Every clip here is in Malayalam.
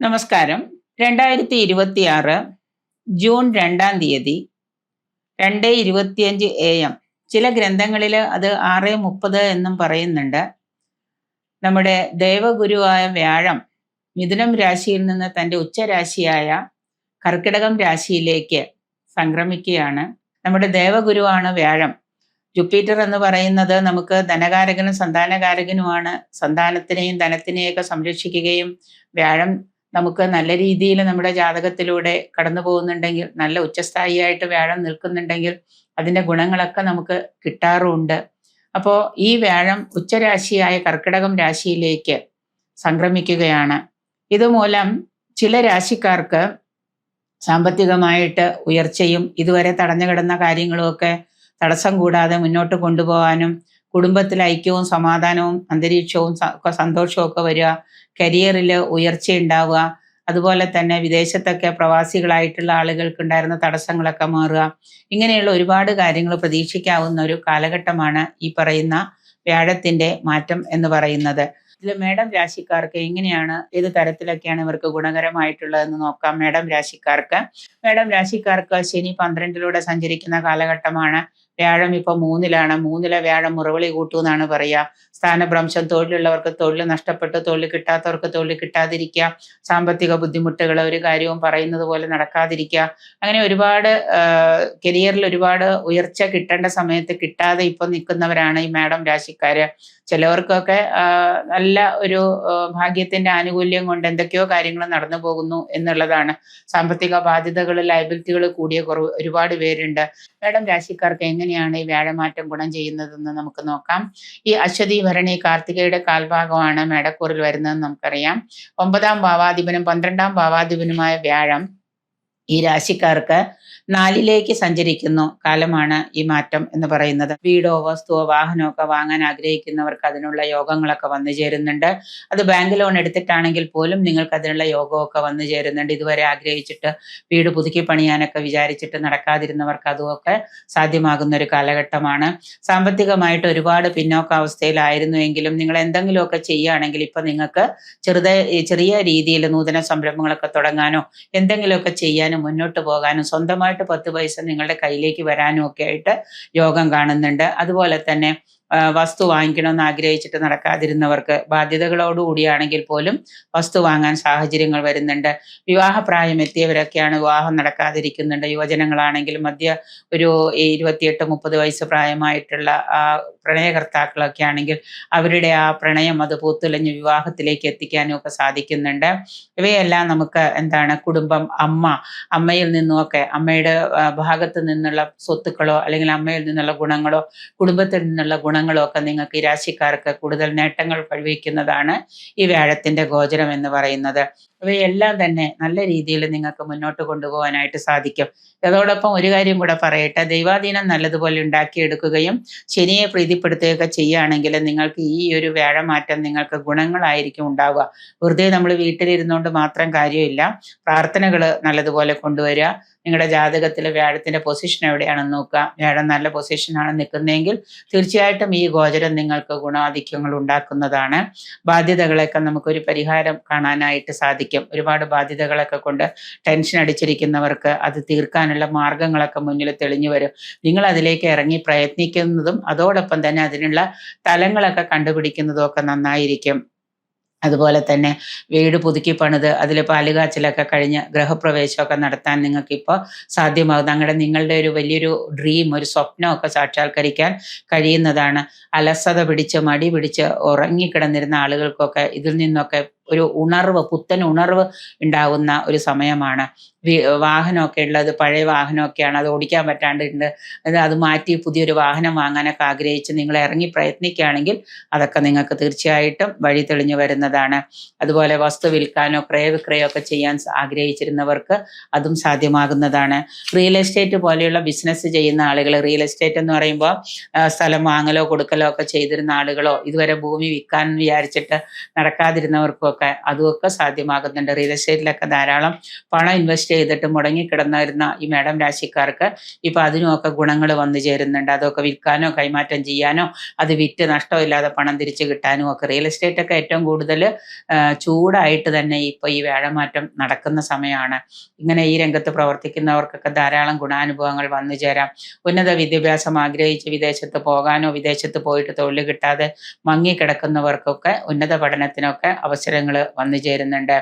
നമസ്കാരം. 2026 ജൂൺ 2 2:25 AM. ചില ഗ്രന്ഥങ്ങളിൽ അത് 6:30 എന്നും പറയുന്നുണ്ട്. നമ്മുടെ ദേവഗുരുവായ വ്യാഴം മിഥുനം രാശിയിൽ നിന്ന് തൻ്റെ ഉച്ചരാശിയായ കർക്കിടകം രാശിയിലേക്ക് സംക്രമിക്കുകയാണ്. നമ്മുടെ ദേവഗുരുവാണ് വ്യാഴം. ജുപ്പിറ്റർ എന്ന് പറയുന്നത് നമുക്ക് ധനകാരകനും സന്താനകാരകനുമാണ്. സന്താനത്തിനെയും ധനത്തിനെയൊക്കെ സംരക്ഷിക്കുകയും വ്യാഴം നമുക്ക് നല്ല രീതിയിൽ നമ്മുടെ ജാതകത്തിലൂടെ കടന്നു പോകുന്നുണ്ടെങ്കിൽ, നല്ല ഉച്ചസ്ഥായിയായിട്ട് വ്യാഴം നിൽക്കുന്നുണ്ടെങ്കിൽ അതിൻ്റെ ഗുണങ്ങളൊക്കെ നമുക്ക് കിട്ടാറുമുണ്ട്. അപ്പോൾ ഈ വ്യാഴം ഉച്ചരാശിയായ കർക്കിടകം രാശിയിലേക്ക് സംക്രമിക്കുകയാണ്. ഇതുമൂലം ചില രാശിക്കാർക്ക് സാമ്പത്തികമായിട്ട് ഉയർച്ചയും ഇതുവരെ തടഞ്ഞു കിടന്ന കാര്യങ്ങളുമൊക്കെ തടസ്സം കൂടാതെ മുന്നോട്ട് കൊണ്ടുപോകാനും, കുടുംബത്തിൽ ഐക്യവും സമാധാനവും അന്തരീക്ഷവും സന്തോഷവും ഒക്കെ വരിക, കരിയറിൽ ഉയർച്ച ഉണ്ടാവുക, അതുപോലെ തന്നെ വിദേശത്തൊക്കെ പ്രവാസികളായിട്ടുള്ള ആളുകൾക്ക് ഉണ്ടായിരുന്ന തടസ്സങ്ങളൊക്കെ മാറുക, ഇങ്ങനെയുള്ള ഒരുപാട് കാര്യങ്ങൾ പ്രതീക്ഷിക്കാവുന്ന ഒരു കാലഘട്ടമാണ് ഈ പറയുന്ന വ്യാഴത്തിൻ്റെ മാറ്റം എന്ന് പറയുന്നത്. ഇതിൽ മേടം രാശിക്കാർക്ക് എങ്ങനെയാണ്, ഏത് തരത്തിലൊക്കെയാണ് ഇവർക്ക് ഗുണകരമായിട്ടുള്ളതെന്ന് നോക്കാം. മേടം രാശിക്കാർക്ക് ശനി 12-ലൂടെ സഞ്ചരിക്കുന്ന കാലഘട്ടമാണ്. വ്യാഴം ഇപ്പോൾ 3-ലാണ്. 3-ലെ വ്യാഴം മുറവിളി കൂട്ടുമെന്നാണ് പറയുക. സ്ഥാനഭ്രംശം, തൊഴിലുള്ളവർക്ക് തൊഴിൽ നഷ്ടപ്പെട്ട്, തൊഴിൽ കിട്ടാത്തവർക്ക് തൊഴിൽ കിട്ടാതിരിക്കുക, സാമ്പത്തിക ബുദ്ധിമുട്ടുകൾ, ഒരു കാര്യവും പറയുന്നത് പോലെ നടക്കാതിരിക്കുക, അങ്ങനെ ഒരുപാട് കരിയറിൽ ഒരുപാട് ഉയർച്ച കിട്ടേണ്ട സമയത്ത് കിട്ടാതെ ഇപ്പം നിൽക്കുന്നവരാണ് ഈ മേടം രാശിക്കാര്. ചിലവർക്കൊക്കെ നല്ല ഒരു ഭാഗ്യത്തിന്റെ ആനുകൂല്യം കൊണ്ട് എന്തൊക്കെയോ കാര്യങ്ങൾ നടന്നു പോകുന്നു എന്നുള്ളതാണ്. സാമ്പത്തിക ബാധ്യതകൾ, ലയബിലിറ്റികൾ കൂടിയ ഒരുപാട് പേരുണ്ട്. മേടം രാശിക്കാർക്ക് എങ്ങനെയാണ് ഈ വ്യാഴമാറ്റം ഗുണം ചെയ്യുന്നതെന്ന് നമുക്ക് നോക്കാം. ഈ അശ്വതി, ഭരണി, കാർത്തികയുടെ കാൽഭാഗമാണ് മേടക്കൂറിൽ വരുന്നതെന്ന് നമുക്കറിയാം. 9-ാം ഭാവാധിപനും 12-ാം ഭാവാധിപനുമായ വ്യാഴം ഈ രാശിക്കാർക്ക് 4-ലേക്ക് സഞ്ചരിക്കുന്നു കാലമാണ് ഈ മാറ്റം എന്ന് പറയുന്നത്. വീടോ വസ്തുവോ വാഹനമോ ഒക്കെ വാങ്ങാൻ ആഗ്രഹിക്കുന്നവർക്ക് അതിനുള്ള യോഗങ്ങളൊക്കെ വന്നു ചേരുന്നുണ്ട്. അത് ബാങ്ക് ലോൺ എടുത്തിട്ടാണെങ്കിൽ പോലും നിങ്ങൾക്ക് അതിനുള്ള യോഗമൊക്കെ വന്നു ചേരുന്നുണ്ട്. ഇതുവരെ ആഗ്രഹിച്ചിട്ട് വീട് പുതുക്കി പണിയാനൊക്കെ വിചാരിച്ചിട്ട് നടക്കാതിരുന്നവർക്ക് അതുമൊക്കെ സാധ്യമാകുന്ന ഒരു കാലഘട്ടമാണ്. സാമ്പത്തികമായിട്ട് ഒരുപാട് പിന്നോക്കാവസ്ഥയിലായിരുന്നുവെങ്കിലും നിങ്ങൾ എന്തെങ്കിലുമൊക്കെ ചെയ്യുകയാണെങ്കിൽ ഇപ്പം നിങ്ങൾക്ക് ചെറിയ രീതിയിൽ നൂതന സംരംഭങ്ങളൊക്കെ തുടങ്ങാനോ എന്തെങ്കിലുമൊക്കെ ചെയ്യാനും മുന്നോട്ട് പോകാനും സ്വന്തമായിട്ട് 10 പൈസ നിങ്ങളുടെ കയ്യിലേക്ക് വരാനും ഒക്കെ ആയിട്ട് യോഗം കാണുന്നുണ്ട്. അതുപോലെ തന്നെ വസ്തു വാങ്ങിക്കണമെന്ന് ആഗ്രഹിച്ചിട്ട് നടക്കാതിരുന്നവർക്ക് ബാധ്യതകളോടുകൂടിയാണെങ്കിൽ പോലും വസ്തു വാങ്ങാൻ സാഹചര്യങ്ങൾ വരുന്നുണ്ട്. വിവാഹപ്രായം എത്തിയവരൊക്കെയാണ് വിവാഹം നടക്കാതിരിക്കുന്നുണ്ട്. യുവജനങ്ങളാണെങ്കിലും ഒരു 28-30 വയസ്സ് പ്രായമായിട്ടുള്ള പ്രണയകർത്താക്കളൊക്കെ ആണെങ്കിൽ അവരുടെ ആ പ്രണയം അത് പൂത്തുലഞ്ഞ് വിവാഹത്തിലേക്ക് എത്തിക്കാനും ഒക്കെ സാധിക്കുന്നുണ്ട്. ഇവയെല്ലാം നമുക്ക് കുടുംബം, അമ്മയിൽ നിന്നുമൊക്കെ, അമ്മയുടെ ഭാഗത്ത് നിന്നുള്ള സ്വത്തുക്കളോ അല്ലെങ്കിൽ അമ്മയിൽ നിന്നുള്ള ഗുണങ്ങളോ കുടുംബത്തിൽ നിന്നുള്ള ഗുണങ്ങളോ ഒക്കെ നിങ്ങൾക്ക് ഈ രാശിക്കാർക്ക് കൂടുതൽ നേട്ടങ്ങൾ കഴിവിക്കുന്നതാണ് ഈ വ്യാഴത്തിന്റെ ഗോചരം എന്ന് പറയുന്നത്. ഇവയെല്ലാം തന്നെ നല്ല രീതിയിൽ നിങ്ങൾക്ക് മുന്നോട്ട് കൊണ്ടുപോകാനായിട്ട് സാധിക്കും. അതോടൊപ്പം ഒരു കാര്യം കൂടെ പറയട്ടെ, ദൈവാധീനം നല്ലതുപോലെ ഉണ്ടാക്കിയെടുക്കുകയും ശനിയെ പ്രീതിപ്പെടുത്തുകയൊക്കെ ചെയ്യുകയാണെങ്കിൽ നിങ്ങൾക്ക് ഈ ഒരു വ്യാഴമാറ്റം നിങ്ങൾക്ക് ഗുണങ്ങളായിരിക്കും ഉണ്ടാവുക. വെറുതെ നമ്മൾ വീട്ടിലിരുന്നുകൊണ്ട് മാത്രം കാര്യമില്ല. പ്രാർത്ഥനകൾ നല്ലതുപോലെ കൊണ്ടുവരിക. നിങ്ങളുടെ ജാതകത്തിൽ വ്യാഴത്തിന്റെ പൊസിഷൻ എവിടെയാണെന്ന് നോക്കുക. വ്യാഴം നല്ല പൊസിഷനാണ് നിൽക്കുന്നതെങ്കിൽ തീർച്ചയായിട്ടും ഈ ഗോചരം നിങ്ങൾക്ക് ഗുണാധിക്യങ്ങൾ ഉണ്ടാക്കുന്നതാണ്. ബാധ്യതകളൊക്കെ നമുക്കൊരു പരിഹാരം കാണാനായിട്ട് സാധിക്കും. ഒരുപാട് ബാധ്യതകളൊക്കെ കൊണ്ട് ടെൻഷൻ അടിച്ചിരിക്കുന്നവർക്ക് അത് തീർക്കാനുള്ള മാർഗങ്ങളൊക്കെ മുന്നിൽ തെളിഞ്ഞു വരും. നിങ്ങൾ അതിലേക്ക് ഇറങ്ങി പ്രയത്നിക്കുന്നതും അതോടൊപ്പം തന്നെ അതിനുള്ള തലങ്ങളൊക്കെ കണ്ടുപിടിക്കുന്നതും ഒക്കെ നന്നായിരിക്കും. അതുപോലെ തന്നെ വീട് പുതുക്കി പണിത് അതിൽ പാലുകാച്ചിലൊക്കെ കഴിഞ്ഞ് ഗൃഹപ്രവേശമൊക്കെ നടത്താൻ നിങ്ങൾക്കിപ്പോൾ സാധ്യമാകും. നിങ്ങളുടെ ഒരു വലിയൊരു ഡ്രീം, ഒരു സ്വപ്നമൊക്കെ സാക്ഷാത്കരിക്കാൻ കഴിയുന്നതാണ്. അലസത പിടിച്ച് മടി പിടിച്ച് ഉറങ്ങിക്കിടന്നിരുന്ന ആളുകൾക്കൊക്കെ ഇതിൽ നിന്നൊക്കെ ഒരു പുത്തൻ ഉണർവ് ഉണ്ടാകുന്ന ഒരു സമയമാണ്. വാഹനമൊക്കെ ഉള്ളത് പഴയ വാഹനമൊക്കെയാണ്, അത് ഓടിക്കാൻ പറ്റാണ്ടുണ്ട്, അത് മാറ്റി പുതിയൊരു വാഹനം വാങ്ങാനൊക്കെ ആഗ്രഹിച്ച് നിങ്ങൾ ഇറങ്ങി പ്രയത്നിക്കുകയാണെങ്കിൽ അതൊക്കെ നിങ്ങൾക്ക് തീർച്ചയായിട്ടും വഴി തെളിഞ്ഞു വരുന്നതാണ്. അതുപോലെ വസ്തു വിൽക്കാനോ ക്രയവിക്രയമോ ഒക്കെ ചെയ്യാൻ ആഗ്രഹിച്ചിരുന്നവർക്ക് അതും സാധ്യമാകുന്നതാണ്. റിയൽ എസ്റ്റേറ്റ് പോലെയുള്ള ബിസിനസ് ചെയ്യുന്ന ആളുകൾ, റിയൽ എസ്റ്റേറ്റ് എന്ന് പറയുമ്പോൾ സ്ഥലം വാങ്ങലോ കൊടുക്കലോ ഒക്കെ ചെയ്തിരുന്ന ആളുകളോ ഇതുവരെ ഭൂമി വിൽക്കാൻ വിചാരിച്ചിട്ട് നടക്കാതിരുന്നവർക്കും ഒക്കെ അതുമൊക്കെ സാധ്യമാകുന്നുണ്ട്. റിയൽ എസ്റ്റേറ്റിലൊക്കെ ധാരാളം പണം ഇൻവെസ്റ്റ് ചെയ്തിട്ട് മുടങ്ങിക്കിടന്നിരുന്ന ഈ മേടം രാശിക്കാർക്ക് ഇപ്പൊ അതിനുമൊക്കെ ഗുണങ്ങൾ വന്നു ചേരുന്നുണ്ട്. അതൊക്കെ വിൽക്കാനോ കൈമാറ്റം ചെയ്യാനോ അത് വിറ്റ് നഷ്ടമില്ലാതെ പണം തിരിച്ചു കിട്ടാനും ഒക്കെ റിയൽ എസ്റ്റേറ്റ് ഒക്കെ ഏറ്റവും കൂടുതൽ ചൂടായിട്ട് തന്നെ ഇപ്പൊ ഈ വ്യാഴമാറ്റം നടക്കുന്ന സമയമാണ്. ഇങ്ങനെ ഈ രംഗത്ത് പ്രവർത്തിക്കുന്നവർക്കൊക്കെ ധാരാളം ഗുണാനുഭവങ്ങൾ വന്നു ചേരാം. ഉന്നത വിദ്യാഭ്യാസം ആഗ്രഹിച്ച് വിദേശത്ത് പോകാനോ വിദേശത്ത് പോയിട്ട് തൊഴിൽ കിട്ടാതെ മങ്ങിക്കിടക്കുന്നവർക്കൊക്കെ ഉന്നത പഠനത്തിനൊക്കെ അവസരങ്ങൾ വന്നു ചേരുന്നുണ്ട്.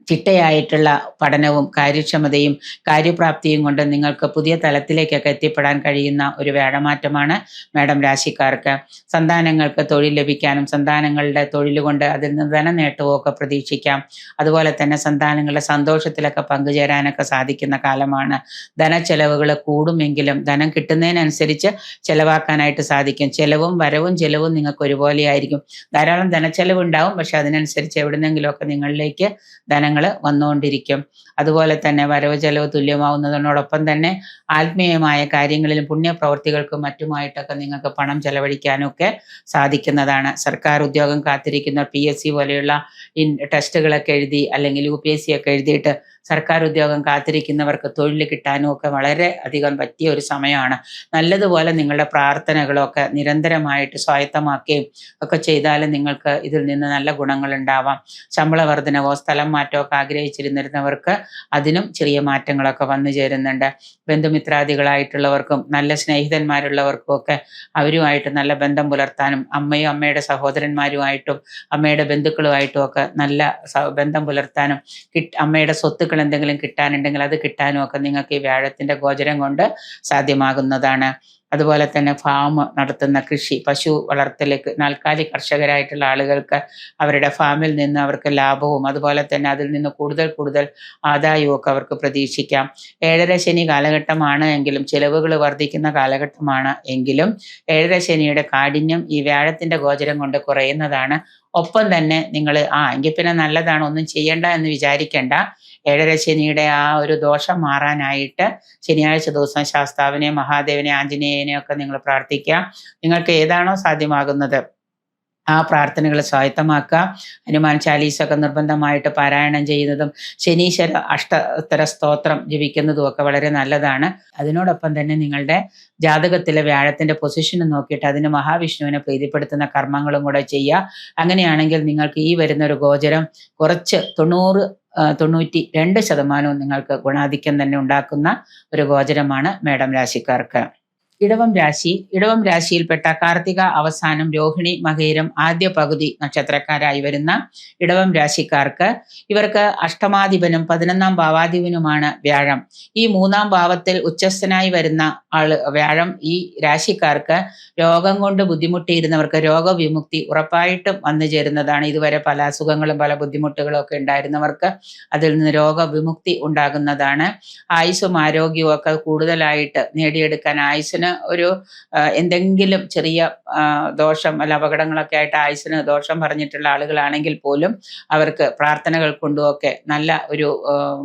ചിട്ടയായിട്ടുള്ള പഠനവും കാര്യക്ഷമതയും കാര്യപ്രാപ്തിയും കൊണ്ട് നിങ്ങൾക്ക് പുതിയ തലത്തിലേക്കൊക്കെ എത്തിപ്പെടാൻ കഴിയുന്ന ഒരു വ്യാഴമാറ്റമാണ് മേടം രാശിക്കാർക്ക്. സന്താനങ്ങൾക്ക് തൊഴിൽ ലഭിക്കാനും സന്താനങ്ങളുടെ തൊഴിൽ കൊണ്ട് അതിൽ നിന്ന് ധനനേട്ടവും ഒക്കെ പ്രതീക്ഷിക്കാം. അതുപോലെ തന്നെ സന്താനങ്ങളുടെ സന്തോഷത്തിലൊക്കെ പങ്കുചേരാനൊക്കെ സാധിക്കുന്ന കാലമാണ്. ധനച്ചെലവുകൾ കൂടുമെങ്കിലും ധനം കിട്ടുന്നതിനനുസരിച്ച് ചെലവാക്കാനായിട്ട് സാധിക്കും. വരവും ചെലവും നിങ്ങൾക്ക് ഒരുപോലെ ആയിരിക്കും. ധാരാളം ധനച്ചെലവ് ഉണ്ടാവും, പക്ഷെ അതിനനുസരിച്ച് എവിടുന്നെങ്കിലുമൊക്കെ നിങ്ങളിലേക്ക് ധനങ്ങൾ വന്നുകൊണ്ടിരിക്കും. അതുപോലെ തന്നെ വരവ് ചെലവ് തുല്യമാവുന്നതിനോടൊപ്പം തന്നെ ആത്മീയമായ കാര്യങ്ങളിലും പുണ്യപ്രവർത്തികൾക്കും മറ്റുമായിട്ടൊക്കെ നിങ്ങൾക്ക് പണം ചെലവഴിക്കാനൊക്കെ സാധിക്കുന്നതാണ്. സർക്കാർ ഉദ്യോഗം കാത്തിരിക്കുന്ന PSC പോലെയുള്ള ടെസ്റ്റുകളൊക്കെ എഴുതി അല്ലെങ്കിൽ UPSC ഒക്കെ എഴുതിയിട്ട് സർക്കാർ ഉദ്യോഗം കാത്തിരിക്കുന്നവർക്ക് തൊഴിൽ കിട്ടാനും ഒക്കെ വളരെ അധികം പറ്റിയ ഒരു സമയമാണ്. നല്ലതുപോലെ നിങ്ങളുടെ പ്രാർത്ഥനകളൊക്കെ നിരന്തരമായിട്ട് സ്വായത്തമാക്കുകയും ഒക്കെ ചെയ്താൽ നിങ്ങൾക്ക് ഇതിൽ നിന്ന് നല്ല ഗുണങ്ങൾ ഉണ്ടാവാം. ശമ്പള വർധനവോ സ്ഥലം മാറ്റമോ ഒക്കെ ആഗ്രഹിച്ചിരുന്നിരുന്നവർക്ക് അതിനും ചെറിയ മാറ്റങ്ങളൊക്കെ വന്നു ചേരുന്നുണ്ട്. ബന്ധുമിത്രാദികളായിട്ടുള്ളവർക്കും നല്ല സ്നേഹിതന്മാരുള്ളവർക്കും ഒക്കെ അവരുമായിട്ട് നല്ല ബന്ധം പുലർത്താനും അമ്മയും അമ്മയുടെ സഹോദരന്മാരുമായിട്ടും അമ്മയുടെ ബന്ധുക്കളുമായിട്ടും ഒക്കെ നല്ല ബന്ധം പുലർത്താനും അമ്മയുടെ സ്വത്തുക്കൾ എന്തെങ്കിലും കിട്ടാനുണ്ടെങ്കിൽ അത് കിട്ടാനും ഒക്കെ നിങ്ങൾക്ക് ഈ വ്യാഴത്തിന്റെ ഗോചരം കൊണ്ട് സാധ്യമാകുന്നതാണ്. അതുപോലെ തന്നെ ഫാം നടത്തുന്ന കൃഷി പശു വളർത്തലേക്ക് നാൽക്കാലി കർഷകരായിട്ടുള്ള ആളുകൾക്ക് അവരുടെ ഫാമിൽ നിന്ന് അവർക്ക് ലാഭവും അതുപോലെ തന്നെ അതിൽ നിന്ന് കൂടുതൽ ആദായവും ഒക്കെ അവർക്ക് പ്രതീക്ഷിക്കാം. 7.5 ശനി കാലഘട്ടമാണ് എങ്കിലും ചിലവുകൾ വർദ്ധിക്കുന്ന കാലഘട്ടമാണ് എങ്കിലും 7.5 ശനിയുടെ കാഠിന്യം ഈ വ്യാഴത്തിന്റെ ഗോചരം കൊണ്ട് കുറയുന്നതാണ്. ഒപ്പം തന്നെ നിങ്ങൾ എങ്കിൽ പിന്നെ നല്ലതാണ്, ഒന്നും ചെയ്യണ്ട എന്ന് വിചാരിക്കേണ്ട. 7.5 ശനിയുടെ ആ ഒരു ദോഷം മാറാനായിട്ട് ശനിയാഴ്ച ദിവസം ശാസ്താവിനെ മഹാദേവനെ ആഞ്ജനേയനെ ഒക്കെ നിങ്ങൾ പ്രാർത്ഥിക്കുക. നിങ്ങൾക്ക് ഏതാണോ സാധ്യമാകുന്നത് ആ പ്രാർത്ഥനകൾ സ്വായത്തമാക്കുക. ഹനുമാൻ ചാലീസൊക്കെ നിർബന്ധമായിട്ട് പാരായണം ചെയ്യുന്നതും ശനീശ്വര അഷ്ടോത്തര സ്തോത്രം ജപിക്കുന്നതും ഒക്കെ വളരെ നല്ലതാണ്. അതിനോടൊപ്പം തന്നെ നിങ്ങളുടെ ജാതകത്തിലെ വ്യാഴത്തിന്റെ പൊസിഷൻ നോക്കിയിട്ട് അതിന് മഹാവിഷ്ണുവിനെ പ്രീതിപ്പെടുത്തുന്ന കർമ്മങ്ങളും കൂടെ ചെയ്യുക. അങ്ങനെയാണെങ്കിൽ നിങ്ങൾക്ക് ഈ വരുന്ന ഒരു ഗോചരം കുറച്ച് 92% നിങ്ങൾക്ക് ഗുണാധിക്യം തന്നെ ഉണ്ടാക്കുന്ന ഒരു ഗോചരമാണ് മേടം രാശിക്കാർക്ക്. ഇടവം രാശിയിൽപ്പെട്ട കാർത്തിക അവസാനം രോഹിണി മകയിരം ആദ്യ പകുതി നക്ഷത്രക്കാരായി വരുന്ന ഇടവം രാശിക്കാർക്ക് ഇവർക്ക് അഷ്ടമാധിപനും 11ാം ഭാവാധിപനുമാണ് വ്യാഴം. ഈ 3ാം ഭാവത്തിൽ ഉച്ചസ്ഥനായി വരുന്ന വ്യാഴം ഈ രാശിക്കാർക്ക് രോഗം കൊണ്ട് ബുദ്ധിമുട്ടിയിരുന്നവർക്ക് രോഗവിമുക്തി ഉറപ്പായിട്ടും വന്നു ചേരുന്നതാണ്. ഇതുവരെ പല അസുഖങ്ങളും പല ബുദ്ധിമുട്ടുകളും ഒക്കെ ഉണ്ടായിരുന്നവർക്ക് അതിൽ നിന്ന് രോഗവിമുക്തി ഉണ്ടാകുന്നതാണ്. ആയുസ്സും ആരോഗ്യവും ഒക്കെ കൂടുതലായിട്ട് നേടിയെടുക്കാൻ ആയുസ്സിന് ഒരു എന്തെങ്കിലും ചെറിയ ദോഷം അല്ല അപകടങ്ങളൊക്കെ ആയിട്ട് ആയുസ്സിന് ദോഷം പറഞ്ഞിട്ടുള്ള ആളുകളാണെങ്കിൽ പോലും അവർക്ക് പ്രാർത്ഥനകൾ കൊണ്ടുമൊക്കെ നല്ല ഒരു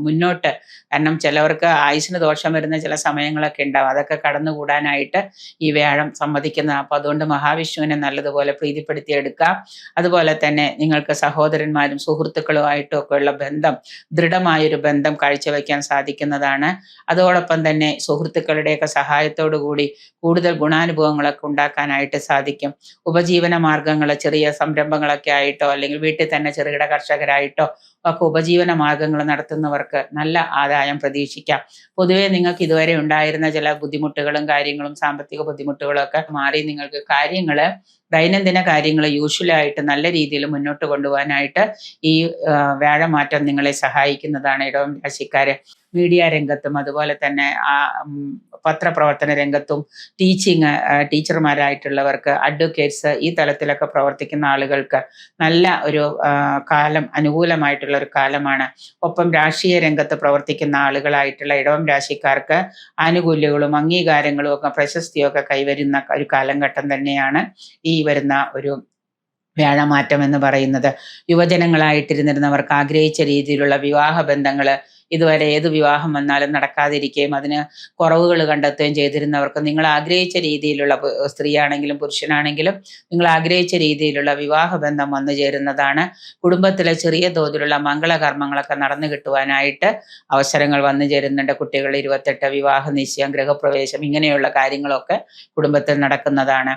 മുന്നോട്ട്, കാരണം ചിലവർക്ക് ആയുസ്സിന് ദോഷം വരുന്ന ചില സമയങ്ങളൊക്കെ ഉണ്ടാവും, അതൊക്കെ കടന്നുകൂടാനായിട്ട് ഈ വ്യാഴം സമ്മതിക്കുന്നത്. അപ്പൊ അതുകൊണ്ട് മഹാവിഷ്ണുവിനെ നല്ലതുപോലെ പ്രീതിപ്പെടുത്തിയെടുക്കാം. അതുപോലെ തന്നെ നിങ്ങൾക്ക് സഹോദരന്മാരും സുഹൃത്തുക്കളുമായിട്ടും ഒക്കെ ഉള്ള ബന്ധം, ദൃഢമായൊരു ബന്ധം കാഴ്ചവെക്കാൻ സാധിക്കുന്നതാണ്. അതോടൊപ്പം തന്നെ സുഹൃത്തുക്കളുടെയൊക്കെ സഹായത്തോടു കൂടി കൂടുതൽ ഗുണാനുഭവങ്ങളൊക്കെ ഉണ്ടാക്കാനായിട്ട് സാധിക്കും. ഉപജീവന മാർഗങ്ങൾ ചെറിയ സംരംഭങ്ങളൊക്കെ ആയിട്ടോ അല്ലെങ്കിൽ വീട്ടിൽ തന്നെ ചെറുകിട കർഷകരായിട്ടോ ഒക്കെ ഉപജീവന മാർഗങ്ങൾ നടത്തുന്നവർക്ക് നല്ല ആദായം പ്രതീക്ഷിക്കാം. പൊതുവെ നിങ്ങൾക്ക് ഇതുവരെ ഉണ്ടായിരുന്ന ചില ബുദ്ധിമുട്ടുകളും കാര്യങ്ങളും സാമ്പത്തിക ബുദ്ധിമുട്ടുകളും ഒക്കെ മാറി നിങ്ങൾക്ക് ദൈനംദിന കാര്യങ്ങൾ യൂഷ്വലായിട്ട് നല്ല രീതിയിൽ മുന്നോട്ട് കൊണ്ടുപോകാനായിട്ട് ഈ വ്യാഴമാറ്റം നിങ്ങളെ സഹായിക്കുന്നതാണ്. ഇടവം രാശിക്കാരെ മീഡിയ രംഗത്തും അതുപോലെ തന്നെ പത്രപ്രവർത്തന രംഗത്തും ടീച്ചർമാരായിട്ടുള്ളവർക്ക്, അഡ്വക്കേറ്റ്സ്, ഈ തലത്തിലൊക്കെ പ്രവർത്തിക്കുന്ന ആളുകൾക്ക് നല്ല ഒരു കാലം, അനുകൂലമായിട്ടുള്ള ഒരു കാലമാണ്. ഒപ്പം രാഷ്ട്രീയ രംഗത്ത് പ്രവർത്തിക്കുന്ന ആളുകളായിട്ടുള്ള ഇടവം രാശിക്കാർക്ക് ആനുകൂല്യങ്ങളും അംഗീകാരങ്ങളും ഒക്കെ പ്രശസ്തിയും ഒക്കെ കൈവരുന്ന ഒരു കാലഘട്ടം തന്നെയാണ് ഈ വരുന്ന ഒരു വ്യാഴമാറ്റം എന്ന് പറയുന്നത്. യുവജനങ്ങളായിട്ടിരുന്നിരുന്നവർക്ക് ആഗ്രഹിച്ച രീതിയിലുള്ള വിവാഹ ബന്ധങ്ങൾ ഇതുവരെ ഏത് വിവാഹം വന്നാലും നടക്കാതിരിക്കുകയും അതിന് കുറവുകൾ കണ്ടെത്തുകയും ചെയ്തിരുന്നവർക്ക് നിങ്ങൾ ആഗ്രഹിച്ച രീതിയിലുള്ള സ്ത്രീയാണെങ്കിലും പുരുഷനാണെങ്കിലും നിങ്ങൾ ആഗ്രഹിച്ച രീതിയിലുള്ള വിവാഹ ബന്ധം വന്നു ചേരുന്നതാണ്. കുടുംബത്തിലെ ചെറിയ തോതിലുള്ള മംഗളകർമ്മങ്ങളൊക്കെ നടന്നു കിട്ടുവാനായിട്ട് അവസരങ്ങൾ വന്നു ചേരുന്നുണ്ട്. കുട്ടികൾ 28, വിവാഹ നിശ്ചയം, ഗൃഹപ്രവേശം, ഇങ്ങനെയുള്ള കാര്യങ്ങളൊക്കെ കുടുംബത്തിൽ നടക്കുന്നതാണ്.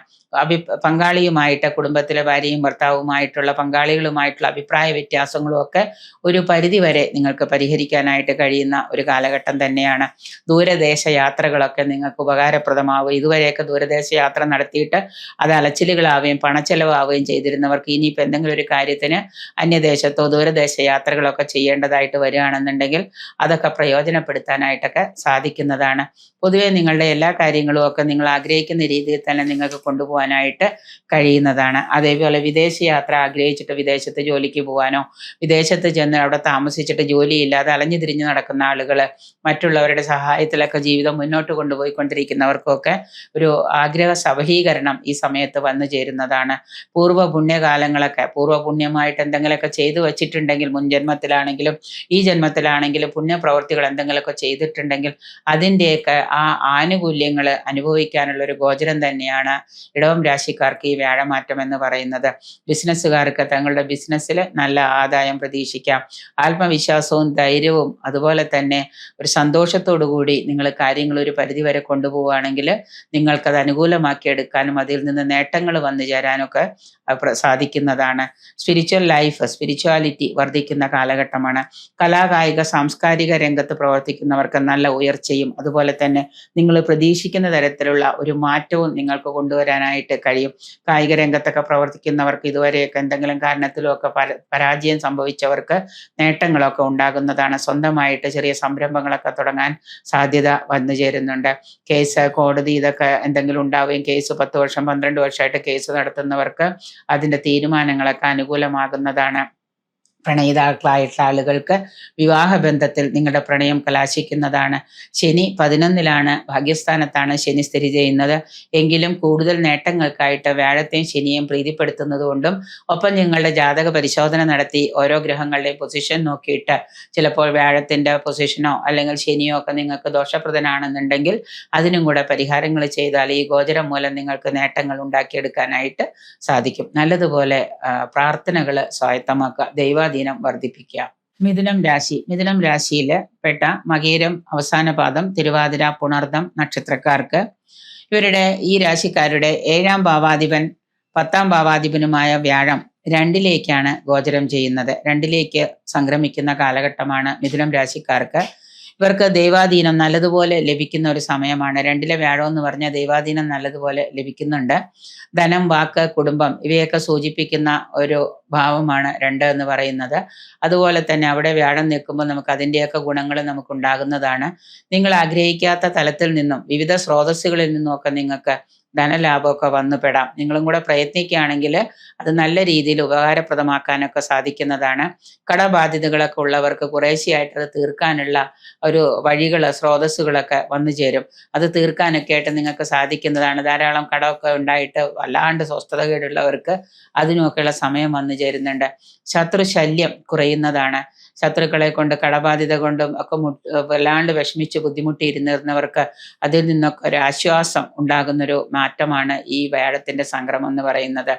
പങ്കാളിയുമായിട്ട്, കുടുംബത്തിലെ ഭാര്യയും ഭർത്താവുമായിട്ടുള്ള പങ്കാളികളുമായിട്ടുള്ള അഭിപ്രായ വ്യത്യാസങ്ങളും ഒക്കെ ഒരു പരിധിവരെ നിങ്ങൾക്ക് പരിഹരിക്കാനായിട്ട് കഴിയുന്ന ഒരു കാലഘട്ടം തന്നെയാണ്. ദൂരദേശ യാത്രകളൊക്കെ നിങ്ങൾക്ക് ഉപകാരപ്രദമാവും. ഇതുവരെയൊക്കെ ദൂരദേശ യാത്ര നടത്തിയിട്ട് അത് അലച്ചിലുകളാവുകയും പണച്ചെലവാവുകയും ചെയ്തിരുന്നവർക്ക് ഇനിയിപ്പോൾ എന്തെങ്കിലും ഒരു കാര്യത്തിന് അന്യദേശത്തോ ദൂരദേശ യാത്രകളൊക്കെ ചെയ്യേണ്ടതായിട്ട് വരികയാണെന്നുണ്ടെങ്കിൽ അതൊക്കെ പ്രയോജനപ്പെടുത്താനായിട്ടൊക്കെ സാധിക്കുന്നതാണ്. പൊതുവെ നിങ്ങളുടെ എല്ലാ കാര്യങ്ങളും ഒക്കെ നിങ്ങൾ ആഗ്രഹിക്കുന്ന രീതിയിൽ തന്നെ നിങ്ങൾക്ക് കൊണ്ടുപോകാനായിട്ട് കഴിയുന്നതാണ്. അതേപോലെ വിദേശ യാത്ര ആഗ്രഹിച്ചിട്ട് വിദേശത്ത് ജോലിക്ക് പോകാനോ, വിദേശത്ത് ചെന്ന് അവിടെ താമസിച്ചിട്ട് ജോലിയില്ലാതെ അലഞ്ഞു തിരിഞ്ഞു നടക്കുന്ന ആളുകൾ, മറ്റുള്ളവരുടെ സഹായത്തിലൊക്കെ ജീവിതം മുന്നോട്ട് കൊണ്ടുപോയിക്കൊണ്ടിരിക്കുന്നവർക്കൊക്കെ ഒരു ആഗ്രഹ സഫലീകരണം ഈ സമയത്ത് വന്നു ചേരുന്നതാണ്. പൂർവ്വ പുണ്യകാലങ്ങളൊക്കെ, പൂർവ്വപുണ്യമായിട്ട് എന്തെങ്കിലുമൊക്കെ ചെയ്തു വച്ചിട്ടുണ്ടെങ്കിൽ, മുൻ ജന്മത്തിലാണെങ്കിലും ഈ ജന്മത്തിലാണെങ്കിലും പുണ്യപ്രവർത്തികൾ എന്തെങ്കിലുമൊക്കെ ചെയ്തിട്ടുണ്ടെങ്കിൽ അതിൻ്റെയൊക്കെ ആ ആനുകൂല്യങ്ങൾ അനുഭവിക്കാനുള്ള ഒരു ഗോചരം തന്നെയാണ് ഇടവം രാശിക്കാർക്ക് ഈ വ്യാഴമാറ്റം എന്ന് പറയുന്നത്. ബിസിനസ്സുകാർക്ക് തങ്ങളുടെ ബിസിനസ്സിൽ നല്ല ആദായം പ്രതീക്ഷിക്കാം. ആത്മവിശ്വാസവും ധൈര്യവും അതുപോലെ തന്നെ ഒരു സന്തോഷത്തോടു കൂടി നിങ്ങൾ കാര്യങ്ങൾ ഒരു പരിധിവരെ കൊണ്ടുപോവുകയാണെങ്കിൽ നിങ്ങൾക്കത് അനുകൂലമാക്കി എടുക്കാനും അതിൽ നിന്ന് നേട്ടങ്ങൾ വന്നു ചേരാനൊക്കെ സാധിക്കുന്നതാണ്. സ്പിരിച്വാലിറ്റി വർദ്ധിക്കുന്ന കാലഘട്ടമാണ്. കലാകായിക സാംസ്കാരിക രംഗത്ത് പ്രവർത്തിക്കുന്നവർക്ക് നല്ല ഉയർച്ചയും അതുപോലെ തന്നെ നിങ്ങൾ പ്രതീക്ഷിക്കുന്ന തരത്തിലുള്ള ഒരു മാറ്റവും നിങ്ങൾക്ക് കൊണ്ടുവരാനായിട്ട് കഴിയും. കായിക രംഗത്തൊക്കെ പ്രവർത്തിക്കുന്നവർക്ക് ഇതുവരെയൊക്കെ എന്തെങ്കിലും കാരണത്തിലൊക്കെ പരാജയം സംഭവിച്ചവർക്ക് നേട്ടങ്ങളൊക്കെ ഉണ്ടാകുന്നതാണ്. സ്വന്തമായിട്ട് ചെറിയ സംരംഭങ്ങളൊക്കെ തുടങ്ങാൻ സാധ്യത വന്നു ചേരുന്നുണ്ട്. കേസ്, കോടതി ഇതൊക്കെ എന്തെങ്കിലും ഉണ്ടാവുകയും കേസ് 10 വർഷം 12 വർഷമായിട്ട് കേസ് നടത്തുന്നവർക്ക് അതിൻ്റെ തീരുമാനങ്ങളൊക്കെ അനുകൂലമാകുന്നതാണ്. പ്രണയിതാക്കളായിട്ടുള്ള ആളുകൾക്ക് വിവാഹബന്ധത്തിൽ നിങ്ങളുടെ പ്രണയം കലാശിക്കുന്നതാണ്. ശനി 11ലാണ്, ഭാഗ്യസ്ഥാനത്താണ് ശനി സ്ഥിതി ചെയ്യുന്നത്. എങ്കിലും കൂടുതൽ നേട്ടങ്ങൾക്കായിട്ട് വ്യാഴത്തെയും ശനിയെയും പ്രീതിപ്പെടുത്തുന്നത് കൊണ്ടും ഒപ്പം നിങ്ങളുടെ ജാതക പരിശോധന നടത്തി ഓരോ ഗ്രഹങ്ങളുടെയും പൊസിഷൻ നോക്കിയിട്ട് ചിലപ്പോൾ വ്യാഴത്തിൻ്റെ പൊസിഷനോ അല്ലെങ്കിൽ ശനിയോ ഒക്കെ നിങ്ങൾക്ക് ദോഷപ്രദനാണെന്നുണ്ടെങ്കിൽ അതിനും കൂടെ പരിഹാരങ്ങൾ ചെയ്താൽ ഈ ഗോചരം മൂലം നിങ്ങൾക്ക് നേട്ടങ്ങൾ ഉണ്ടാക്കിയെടുക്കാനായിട്ട് സാധിക്കും. നല്ലതുപോലെ പ്രാർത്ഥനകൾ സ്വായത്തമാക്കുക, ദൈവാധീനം വർദ്ധിപ്പിക്കുക. മിഥുനം രാശിയിൽ പെട്ട മകീരം അവസാന പാദം, തിരുവാതിര, പുണർദം നക്ഷത്രക്കാർക്ക് ഈ രാശിക്കാരുടെ 7ാം ഭാവാധിപൻ 10ാം ഭാവാധിപനുമായ വ്യാഴം 2ലേക്കാണ് ഗോചരം ചെയ്യുന്നത്. 2ലേക്ക് സംക്രമിക്കുന്ന കാലഘട്ടമാണ് മിഥുനം രാശിക്കാർക്ക്. ഇവർക്ക് ദൈവാധീനം നല്ലതുപോലെ ലഭിക്കുന്ന ഒരു സമയമാണ്. 2ലെ വ്യാഴം എന്ന് പറഞ്ഞാൽ ദൈവാധീനം നല്ലതുപോലെ ലഭിക്കുന്നുണ്ട്. ധനം, വാക്ക്, കുടുംബം ഇവയൊക്കെ സൂചിപ്പിക്കുന്ന ഒരു ഭാവമാണ് 2 എന്ന് പറയുന്നത്. അതുപോലെ തന്നെ അവിടെ വ്യാഴം നിൽക്കുമ്പോൾ നമുക്ക് അതിൻ്റെയൊക്കെ ഗുണങ്ങൾ നമുക്ക് ഉണ്ടാകുന്നതാണ്. നിങ്ങൾ ആഗ്രഹിക്കാത്ത തലത്തിൽ നിന്നും വിവിധ സ്രോതസ്സുകളിൽ നിന്നുമൊക്കെ നിങ്ങൾക്ക് ധനലാഭമൊക്കെ വന്നു പെടാം. നിങ്ങളും കൂടെ പ്രയത്നിക്കുകയാണെങ്കിൽ അത് നല്ല രീതിയിൽ ഉപകാരപ്രദമാക്കാനൊക്കെ സാധിക്കുന്നതാണ്. കടബാധ്യതകളൊക്കെ ഉള്ളവർക്ക് കുറേശ്ശെയായിട്ട് അത് തീർക്കാനുള്ള ഒരു വഴികൾ, സ്രോതസ്സുകളൊക്കെ വന്നു ചേരും. അത് തീർക്കാനൊക്കെ ആയിട്ട് നിങ്ങൾക്ക് സാധിക്കുന്നതാണ്. ധാരാളം കടമൊക്കെ ഉണ്ടായിട്ട് വല്ലാണ്ട് സ്വസ്ഥതകേടുള്ളവർക്ക് അതിനുമൊക്കെയുള്ള സമയം വന്നു ചേരുന്നുണ്ട്. ശത്രുശല്യം കുറയുന്നതാണ്. ശത്രുക്കളെ കൊണ്ട്, കടബാധ്യത കൊണ്ടും ഒക്കെ വല്ലാണ്ട് വിഷമിച്ച് ബുദ്ധിമുട്ടിയിരുന്നിരുന്നവർക്ക് അതിൽ നിന്നൊക്കെ ഒരു ആശ്വാസം ഉണ്ടാകുന്നൊരു മാറ്റമാണ് ഈ വ്യാഴത്തിൻ്റെ സംക്രമം എന്ന് പറയുന്നത്.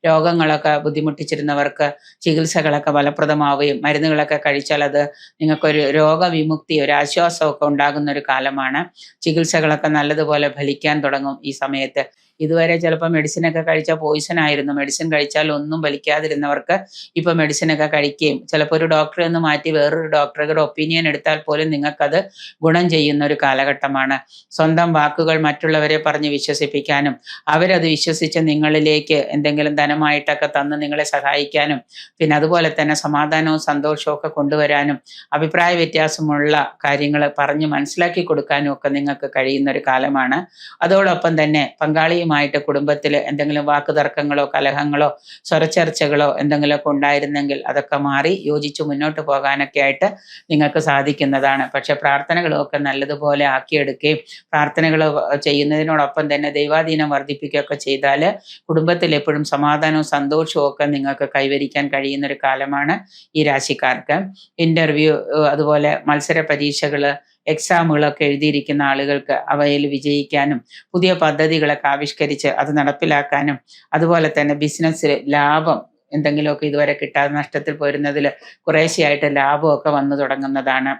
രോഗങ്ങളൊക്കെ ബുദ്ധിമുട്ടിച്ചിരുന്നവർക്ക് ചികിത്സകളൊക്കെ ഫലപ്രദമാവുകയും മരുന്നുകളൊക്കെ കഴിച്ചാൽ അത് നിങ്ങൾക്കൊരു രോഗവിമുക്തി, ഒരു ആശ്വാസമൊക്കെ ഉണ്ടാകുന്ന ഒരു കാലമാണ്. ചികിത്സകളൊക്കെ നല്ലതുപോലെ ഫലിക്കാൻ തുടങ്ങും ഈ സമയത്ത്. ഇതുവരെ ചിലപ്പോൾ മെഡിസിനൊക്കെ കഴിച്ചാൽ പോയിസൺ ആയിരുന്നു. മെഡിസിൻ കഴിച്ചാൽ ഒന്നും ഫലിക്കാതിരുന്നവർക്ക് ഇപ്പോൾ മെഡിസിനൊക്കെ കഴിക്കുകയും ചിലപ്പോൾ ഒരു ഡോക്ടറെ ഒന്ന് മാറ്റി വേറൊരു ഡോക്ടറുടെ ഒപ്പീനിയൻ എടുത്താൽ പോലും നിങ്ങൾക്കത് ഗുണം ചെയ്യുന്ന ഒരു കാലഘട്ടമാണ്. സ്വന്തം വാക്കുകൾ മറ്റുള്ളവരെ പറഞ്ഞ് വിശ്വസിപ്പിക്കാനും അവരത് വിശ്വസിച്ച് നിങ്ങളിലേക്ക് എന്തെങ്കിലും ധനമായിട്ടൊക്കെ തന്ന് നിങ്ങളെ സഹായിക്കാനും പിന്നെ അതുപോലെ തന്നെ സമാധാനവും സന്തോഷവും ഒക്കെ കൊണ്ടുവരാനും അഭിപ്രായ വ്യത്യാസമുള്ള കാര്യങ്ങൾ പറഞ്ഞ് മനസ്സിലാക്കി കൊടുക്കാനും ഒക്കെ നിങ്ങൾക്ക് കഴിയുന്ന ഒരു കാലമാണ്. അതോടൊപ്പം തന്നെ പങ്കാളി അമ്മായിയുമായിട്ട് കുടുംബത്തിൽ എന്തെങ്കിലും വാക്കുതർക്കങ്ങളോ കലഹങ്ങളോ സ്വരച്ചർച്ചകളോ എന്തെങ്കിലുമൊക്കെ ഉണ്ടായിരുന്നെങ്കിൽ അതൊക്കെ മാറി യോജിച്ച് മുന്നോട്ട് പോകാനൊക്കെ ആയിട്ട് നിങ്ങൾക്ക് സാധിക്കുന്നതാണ്. പക്ഷെ പ്രാർത്ഥനകളൊക്കെ നല്ലതുപോലെ ആക്കിയെടുക്കുകയും പ്രാർത്ഥനകൾ ചെയ്യുന്നതിനോടൊപ്പം തന്നെ ദൈവാധീനം വർദ്ധിപ്പിക്കുകയൊക്കെ ചെയ്താൽ കുടുംബത്തിൽ എപ്പോഴും സമാധാനവും സന്തോഷവും ഒക്കെ നിങ്ങൾക്ക് കൈവരിക്കാൻ കഴിയുന്ന ഒരു കാലമാണ് ഈ രാശിക്കാർക്ക്. ഇന്റർവ്യൂ, അതുപോലെ മത്സര പരീക്ഷകൾ, എക്സാമുകളൊക്കെ എഴുതിയിരിക്കുന്ന ആളുകൾക്ക് അവയിൽ വിജയിക്കാനും പുതിയ പദ്ധതികളൊക്കെ ആവിഷ്കരിച്ച് അത് നടപ്പിലാക്കാനും അതുപോലെ തന്നെ ബിസിനസ്സിൽ ലാഭം എന്തെങ്കിലുമൊക്കെ ഇതുവരെ കിട്ടാതെ നഷ്ടത്തിൽ പോരുന്നതിൽ കുറേശ്ശെയായിട്ട് ലാഭമൊക്കെ വന്നു തുടങ്ങുന്നതാണ്.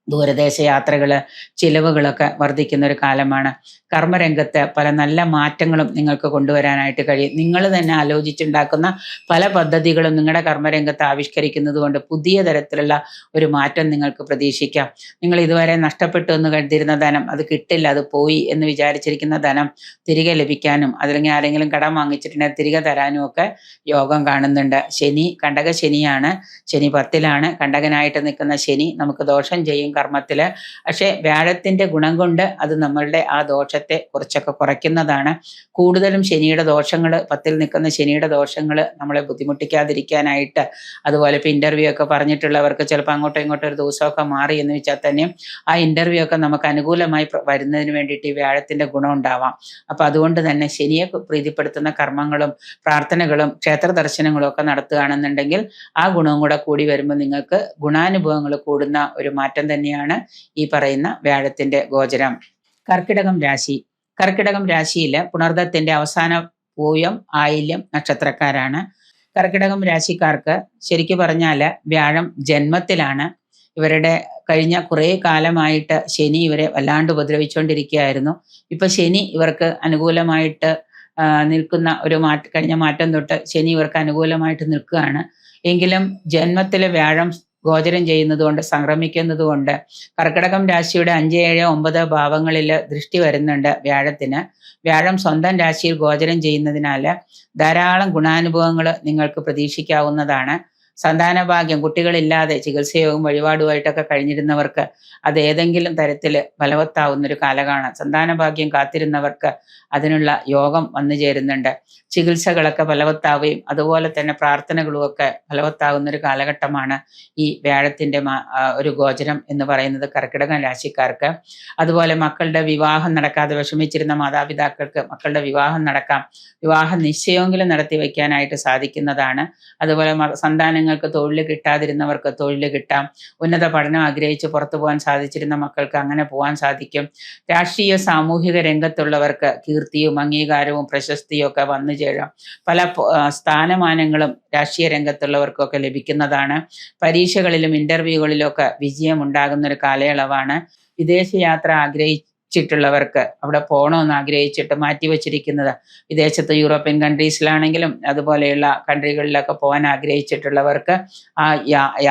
ദൂരദേശ യാത്രകള്, ചിലവുകളൊക്കെ വർദ്ധിക്കുന്ന ഒരു കാലമാണ്. കർമ്മരംഗത്ത് പല നല്ല മാറ്റങ്ങളും നിങ്ങൾക്ക് കൊണ്ടുവരാനായിട്ട് കഴിയും. നിങ്ങൾ തന്നെ ആലോചിച്ചുണ്ടാക്കുന്ന പല പദ്ധതികളും നിങ്ങളുടെ കർമ്മരംഗത്ത് ആവിഷ്കരിക്കുന്നത് കൊണ്ട് പുതിയ തരത്തിലുള്ള ഒരു മാറ്റം നിങ്ങൾക്ക് പ്രതീക്ഷിക്കാം. നിങ്ങൾ ഇതുവരെ നഷ്ടപ്പെട്ടു എന്ന് കരുതിയിരുന്ന ധനം അത് കിട്ടില്ല, അത് പോയി എന്ന് വിചാരിച്ചിരിക്കുന്ന ധനം തിരികെ ലഭിക്കാനും അല്ലെങ്കിൽ ആരെങ്കിലും കടം വാങ്ങിച്ചിട്ടുണ്ടെങ്കിൽ തിരികെ തരാനും ഒക്കെ യോഗം കാണുന്നുണ്ട്. ശനി കണ്ടക ശനിയാണ്. ശനി 10ലാണ്. കണ്ടകനായിട്ട് നിൽക്കുന്ന ശനി നമുക്ക് ദോഷം ചെയ്യും കർമ്മത്തില്. പക്ഷെ വ്യാഴത്തിന്റെ ഗുണം കൊണ്ട് അത് നമ്മളുടെ ആ ദോഷത്തെ കുറച്ചൊക്കെ കുറയ്ക്കുന്നതാണ്. കൂടുതലും ശനിയുടെ ദോഷങ്ങൾ, 10ൽ നിൽക്കുന്ന ശനിയുടെ ദോഷങ്ങൾ നമ്മളെ ബുദ്ധിമുട്ടിക്കാതിരിക്കാനായിട്ട്, അതുപോലെ ഇപ്പൊ ഇന്റർവ്യൂ ഒക്കെ പറഞ്ഞിട്ടുള്ളവർക്ക് ചിലപ്പോൾ അങ്ങോട്ടും ഇങ്ങോട്ടും ഒരു ദിവസമൊക്കെ മാറി എന്ന് വെച്ചാൽ തന്നെ ആ ഇന്റർവ്യൂ ഒക്കെ നമുക്ക് അനുകൂലമായി വരുന്നതിന് വേണ്ടിയിട്ട് ഈ വ്യാഴത്തിന്റെ ഗുണം ഉണ്ടാവാം. അപ്പൊ അതുകൊണ്ട് തന്നെ ശനിയെ പ്രീതിപ്പെടുത്തുന്ന കർമ്മങ്ങളും പ്രാർത്ഥനകളും ക്ഷേത്ര ദർശനങ്ങളും ഒക്കെ നടത്തുകയാണെന്നുണ്ടെങ്കിൽ ആ ഗുണവും കൂടെ കൂടി വരുമ്പോൾ നിങ്ങൾക്ക് ഗുണാനുഭവങ്ങൾ കൂടുന്ന ഒരു മാറ്റം തന്നെയാണ് ഈ പറയുന്ന വ്യാഴത്തിന്റെ ഗോചരം. കർക്കിടകം രാശി. കർക്കിടകം രാശിയിൽ പുണർദത്തിന്റെ അവസാന പൂയം, ആയില്യം നക്ഷത്രക്കാരാണ്. കർക്കിടകം രാശിക്കാർക്ക് ശരിക്കു പറഞ്ഞാല് വ്യാഴം ജന്മത്തിലാണ്. ഇവരുടെ കഴിഞ്ഞ കുറേ കാലമായിട്ട് ശനി ഇവരെ വല്ലാണ്ട് ഉപദ്രവിച്ചുകൊണ്ടിരിക്കുകയായിരുന്നു. ഇപ്പൊ ശനി ഇവർക്ക് അനുകൂലമായിട്ട് നിൽക്കുന്ന ഒരു കഴിഞ്ഞ മാറ്റം തൊട്ട് ശനി ഇവർക്ക് അനുകൂലമായിട്ട് നിൽക്കുകയാണ്. എങ്കിലും ജന്മത്തിലെ വ്യാഴം ഗോചരം ചെയ്യുന്നത് കൊണ്ട്, സംക്രമിക്കുന്നത് കൊണ്ട് കർക്കിടകം രാശിയുടെ 5, 7, 9 ഭാവങ്ങളിൽ ദൃഷ്ടി വരുന്നുണ്ട് വ്യാഴത്തിന്. വ്യാഴം സ്വന്തം രാശിയിൽ ഗോചരം ചെയ്യുന്നതിനാൽ ധാരാളം ഗുണാനുഭവങ്ങൾ നിങ്ങൾക്ക് പ്രതീക്ഷിക്കാവുന്നതാണ്. സന്താനഭാഗ്യം, കുട്ടികളില്ലാതെ ചികിത്സയോഗം വഴിപാടുമായിട്ടൊക്കെ കഴിഞ്ഞിരുന്നവർക്ക് അത് ഏതെങ്കിലും തരത്തിൽ ഫലവത്താവുന്നൊരു കാലമാണ്. സന്താനഭാഗ്യം കാത്തിരുന്നവർക്ക് അതിനുള്ള യോഗം വന്നു ചേരുന്നുണ്ട്. ചികിത്സകളൊക്കെ ഫലവത്താവുകയും അതുപോലെ തന്നെ പ്രാർത്ഥനകളുമൊക്കെ ഫലവത്താകുന്നൊരു കാലഘട്ടമാണ് ഈ വ്യാഴത്തിന്റെ ഒരു ഗോചരം എന്ന് പറയുന്നത് കർക്കിടക രാശിക്കാർക്ക്. അതുപോലെ മക്കളുടെ വിവാഹം നടക്കാതെ വിഷമിച്ചിരുന്ന മാതാപിതാക്കൾക്ക് മക്കളുടെ വിവാഹം നടക്കാം. വിവാഹ നിശ്ചയമെങ്കിലും നടത്തി വയ്ക്കാനായിട്ട് സാധിക്കുന്നതാണ്. അതുപോലെ സന്താനങ്ങൾക്ക് തൊഴിൽ കിട്ടാതിരുന്നവർക്ക് തൊഴിൽ കിട്ടാം. ഉന്നത പഠനം ആഗ്രഹിച്ച് പുറത്തു പോകാൻ സാധിച്ചിരുന്ന മക്കൾക്ക് അങ്ങനെ പോകാൻ സാധിക്കും. രാഷ്ട്രീയ സാമൂഹിക രംഗത്തുള്ളവർക്ക് കീർത്തിയും അംഗീകാരവും പ്രശസ്തിയും ഒക്കെ വന്നു ചേരാം. പല സ്ഥാനമാനങ്ങളും രാഷ്ട്രീയ രംഗത്തുള്ളവർക്കൊക്കെ ലഭിക്കുന്നതാണ്. പരീക്ഷകളിലും ഇന്റർവ്യൂകളിലും ഒക്കെ വിജയം ഉണ്ടാകുന്ന ഒരു കാലയളവാണ്. വിദേശയാത്ര ച്ചിട്ടുള്ളവർക്ക് അവിടെ പോകണമെന്ന് ആഗ്രഹിച്ചിട്ട് മാറ്റിവെച്ചിരിക്കുന്നത്, വിദേശത്ത് യൂറോപ്യൻ കൺട്രീസിലാണെങ്കിലും അതുപോലെയുള്ള കൺട്രികളിലൊക്കെ പോകാൻ ആഗ്രഹിച്ചിട്ടുള്ളവർക്ക് ആ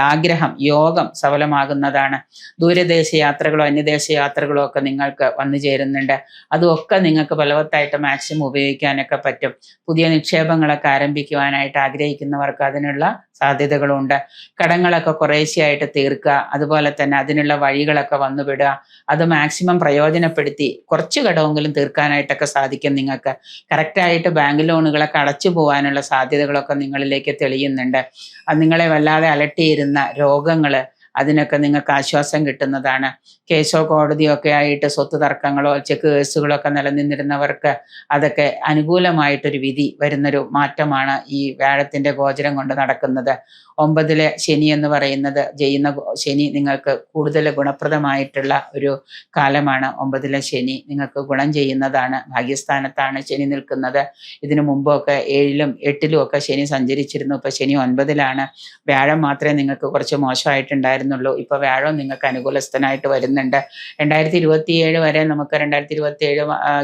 ആഗ്രഹം, യോഗം സഫലമാകുന്നതാണ്. ദൂരദേശ യാത്രകളോ അന്യദേശ യാത്രകളോ ഒക്കെ നിങ്ങൾക്ക് വന്നു ചേരുന്നുണ്ട്. അതുമൊക്കെ നിങ്ങൾക്ക് ഫലവത്തായിട്ട് മാക്സിമം ഉപയോഗിക്കാനൊക്കെ പറ്റും. പുതിയ നിക്ഷേപങ്ങളൊക്കെ ആരംഭിക്കുവാനായിട്ട് ആഗ്രഹിക്കുന്നവർക്ക് അതിനുള്ള സാധ്യതകളുണ്ട്. കടങ്ങളൊക്കെ കുറേശ്ശെയായിട്ട് തീർക്കുക, അതുപോലെ തന്നെ അതിനുള്ള വഴികളൊക്കെ വന്നുവിടുക. അത് മാക്സിമം പ്രയോജനപ്പെടുത്തി കുറച്ച് കടമെങ്കിലും തീർക്കാനായിട്ടൊക്കെ സാധിക്കും നിങ്ങൾക്ക്. കറക്റ്റായിട്ട് ബാങ്ക് ലോണുകളൊക്കെ അടച്ചു പോകാനുള്ള സാധ്യതകളൊക്കെ നിങ്ങളിലേക്ക് തെളിയുന്നുണ്ട്. അത് നിങ്ങളെ വല്ലാതെ അലട്ടിയിരുന്ന രോഗങ്ങൾ, അതിനൊക്കെ നിങ്ങൾക്ക് ആശ്വാസം കിട്ടുന്നതാണ്. കേസോ കോടതിയോ ഒക്കെ ആയിട്ട് സ്വത്ത് തർക്കങ്ങളോ ചെക്ക് കേസുകളോ ഒക്കെ നിലനിന്നിരുന്നവർക്ക് അതൊക്കെ അനുകൂലമായിട്ടൊരു വിധി വരുന്നൊരു മാറ്റമാണ് ഈ വ്യാഴത്തിന്റെ ഗോചരം കൊണ്ട് നടക്കുന്നത്. 9ലെ ശനി എന്ന് പറയുന്നത് ചെയ്യുന്ന ശനി നിങ്ങൾക്ക് കൂടുതൽ ഗുണപ്രദമായിട്ടുള്ള ഒരു കാലമാണ്. 9ലെ ശനി നിങ്ങൾക്ക് ഗുണം ചെയ്യുന്നതാണ്. ഭാഗ്യസ്ഥാനത്താണ് ശനി നിൽക്കുന്നത്. ഇതിനു മുമ്പൊക്കെ 7ലും 8ലും ഒക്കെ ശനി സഞ്ചരിച്ചിരുന്നു. ഇപ്പൊ ശനി 9ലാണ്. വ്യാഴം മാത്രമേ നിങ്ങൾക്ക് കുറച്ച് മോശമായിട്ടുണ്ടായിരുന്നുള്ളൂ. ഇപ്പൊ വ്യാഴം നിങ്ങൾക്ക് അനുകൂലസ്ഥനായിട്ട് വരുന്നുണ്ട്. 2027 വരെ നമുക്ക് 2027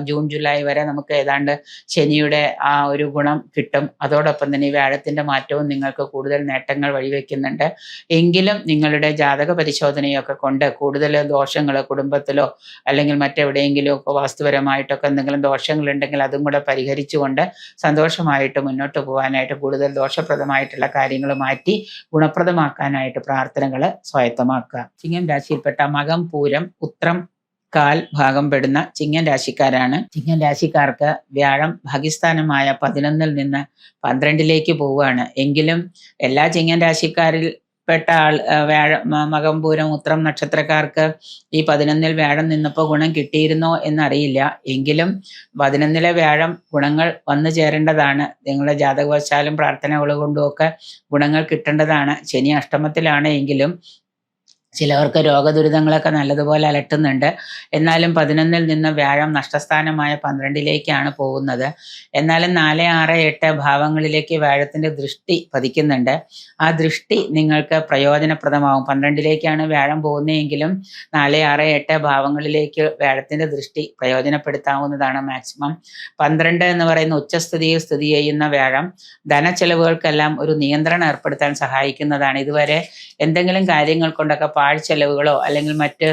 ജൂൺ ജൂലൈ വരെ നമുക്ക് ഏതാണ്ട് ശനിയുടെ ആ ഒരു ഗുണം കിട്ടും. അതോടൊപ്പം തന്നെ ഈ വ്യാഴത്തിന്റെ മാറ്റവും നിങ്ങൾക്ക് കൂടുതൽ നേട്ടങ്ങൾ വഴിവെക്കുന്നുണ്ട്. എങ്കിലും നിങ്ങളുടെ ജാതക പരിശോധനയൊക്കെ കൊണ്ട് കൂടുതൽ ദോഷങ്ങൾ കുടുംബത്തിലോ അല്ലെങ്കിൽ മറ്റെവിടെയെങ്കിലും ഒക്കെ വാസ്തുപരമായിട്ടൊക്കെ എന്തെങ്കിലും ദോഷങ്ങളുണ്ടെങ്കിൽ അതും കൂടെ പരിഹരിച്ചുകൊണ്ട് സന്തോഷമായിട്ട് മുന്നോട്ട് പോകാനായിട്ട് കൂടുതൽ ദോഷപ്രദമായിട്ടുള്ള കാര്യങ്ങൾ മാറ്റി ഗുണപ്രദമാക്കാനായിട്ട് പ്രാർത്ഥനകൾ സ്വായത്തമാക്കുക. ചിങ്ങം രാശിയിൽപ്പെട്ട മകം, പൂരം, ഉത്രം, കാൽ ഭാഗം പെടുന്ന ചിങ്ങൻ രാശിക്കാരാണ്. ചിങ്ങൻ രാശിക്കാർക്ക് വ്യാഴം ഭാഗ്യസ്ഥാനമായ 11 നിന്ന് 12 പോവുകയാണ്. എങ്കിലും എല്ലാ ചിങ്ങൻ രാശിക്കാരിൽ പെട്ട മകം പൂരം ഉത്രം നക്ഷത്രക്കാർക്ക് ഈ 11 വ്യാഴം നിന്നപ്പോൾ ഗുണം കിട്ടിയിരുന്നോ എന്നറിയില്ല. എങ്കിലും 11 വ്യാഴം ഗുണങ്ങൾ വന്നു ചേരേണ്ടതാണ്. നിങ്ങളുടെ ജാതകവശാലും പ്രാർത്ഥനകൾ കൊണ്ടുമൊക്കെ ഗുണങ്ങൾ കിട്ടേണ്ടതാണ്. ശനി അഷ്ടമത്തിലാണ് എങ്കിലും ചിലവർക്ക് രോഗദുരിതങ്ങളൊക്കെ നല്ലതുപോലെ അലട്ടുന്നുണ്ട്. എന്നാലും 11 നിന്ന് വ്യാഴം നഷ്ടസ്ഥാനമായ 12 പോകുന്നത്. എന്നാലും 4, 6, 8 ഭാവങ്ങളിലേക്ക് വ്യാഴത്തിൻ്റെ ദൃഷ്ടി പതിക്കുന്നുണ്ട്. ആ ദൃഷ്ടി നിങ്ങൾക്ക് പ്രയോജനപ്രദമാവും. 12 വ്യാഴം പോകുന്നതെങ്കിലും 4, 6, 8 ഭാവങ്ങളിലേക്ക് വ്യാഴത്തിൻ്റെ ദൃഷ്ടി പ്രയോജനപ്പെടുത്താവുന്നതാണ് മാക്സിമം. 12 എന്ന് പറയുന്ന ഉച്ചസ്ഥിതിയിൽ സ്ഥിതി ചെയ്യുന്ന വ്യാഴം ധനച്ചെലവുകൾക്കെല്ലാം ഒരു നിയന്ത്രണം ഏർപ്പെടുത്താൻ സഹായിക്കുന്നതാണ്. ഇതുവരെ എന്തെങ്കിലും കാര്യങ്ങൾ കൊണ്ടൊക്കെ പാഴ്ചെലവുകളോ അല്ലെങ്കിൽ മറ്റ്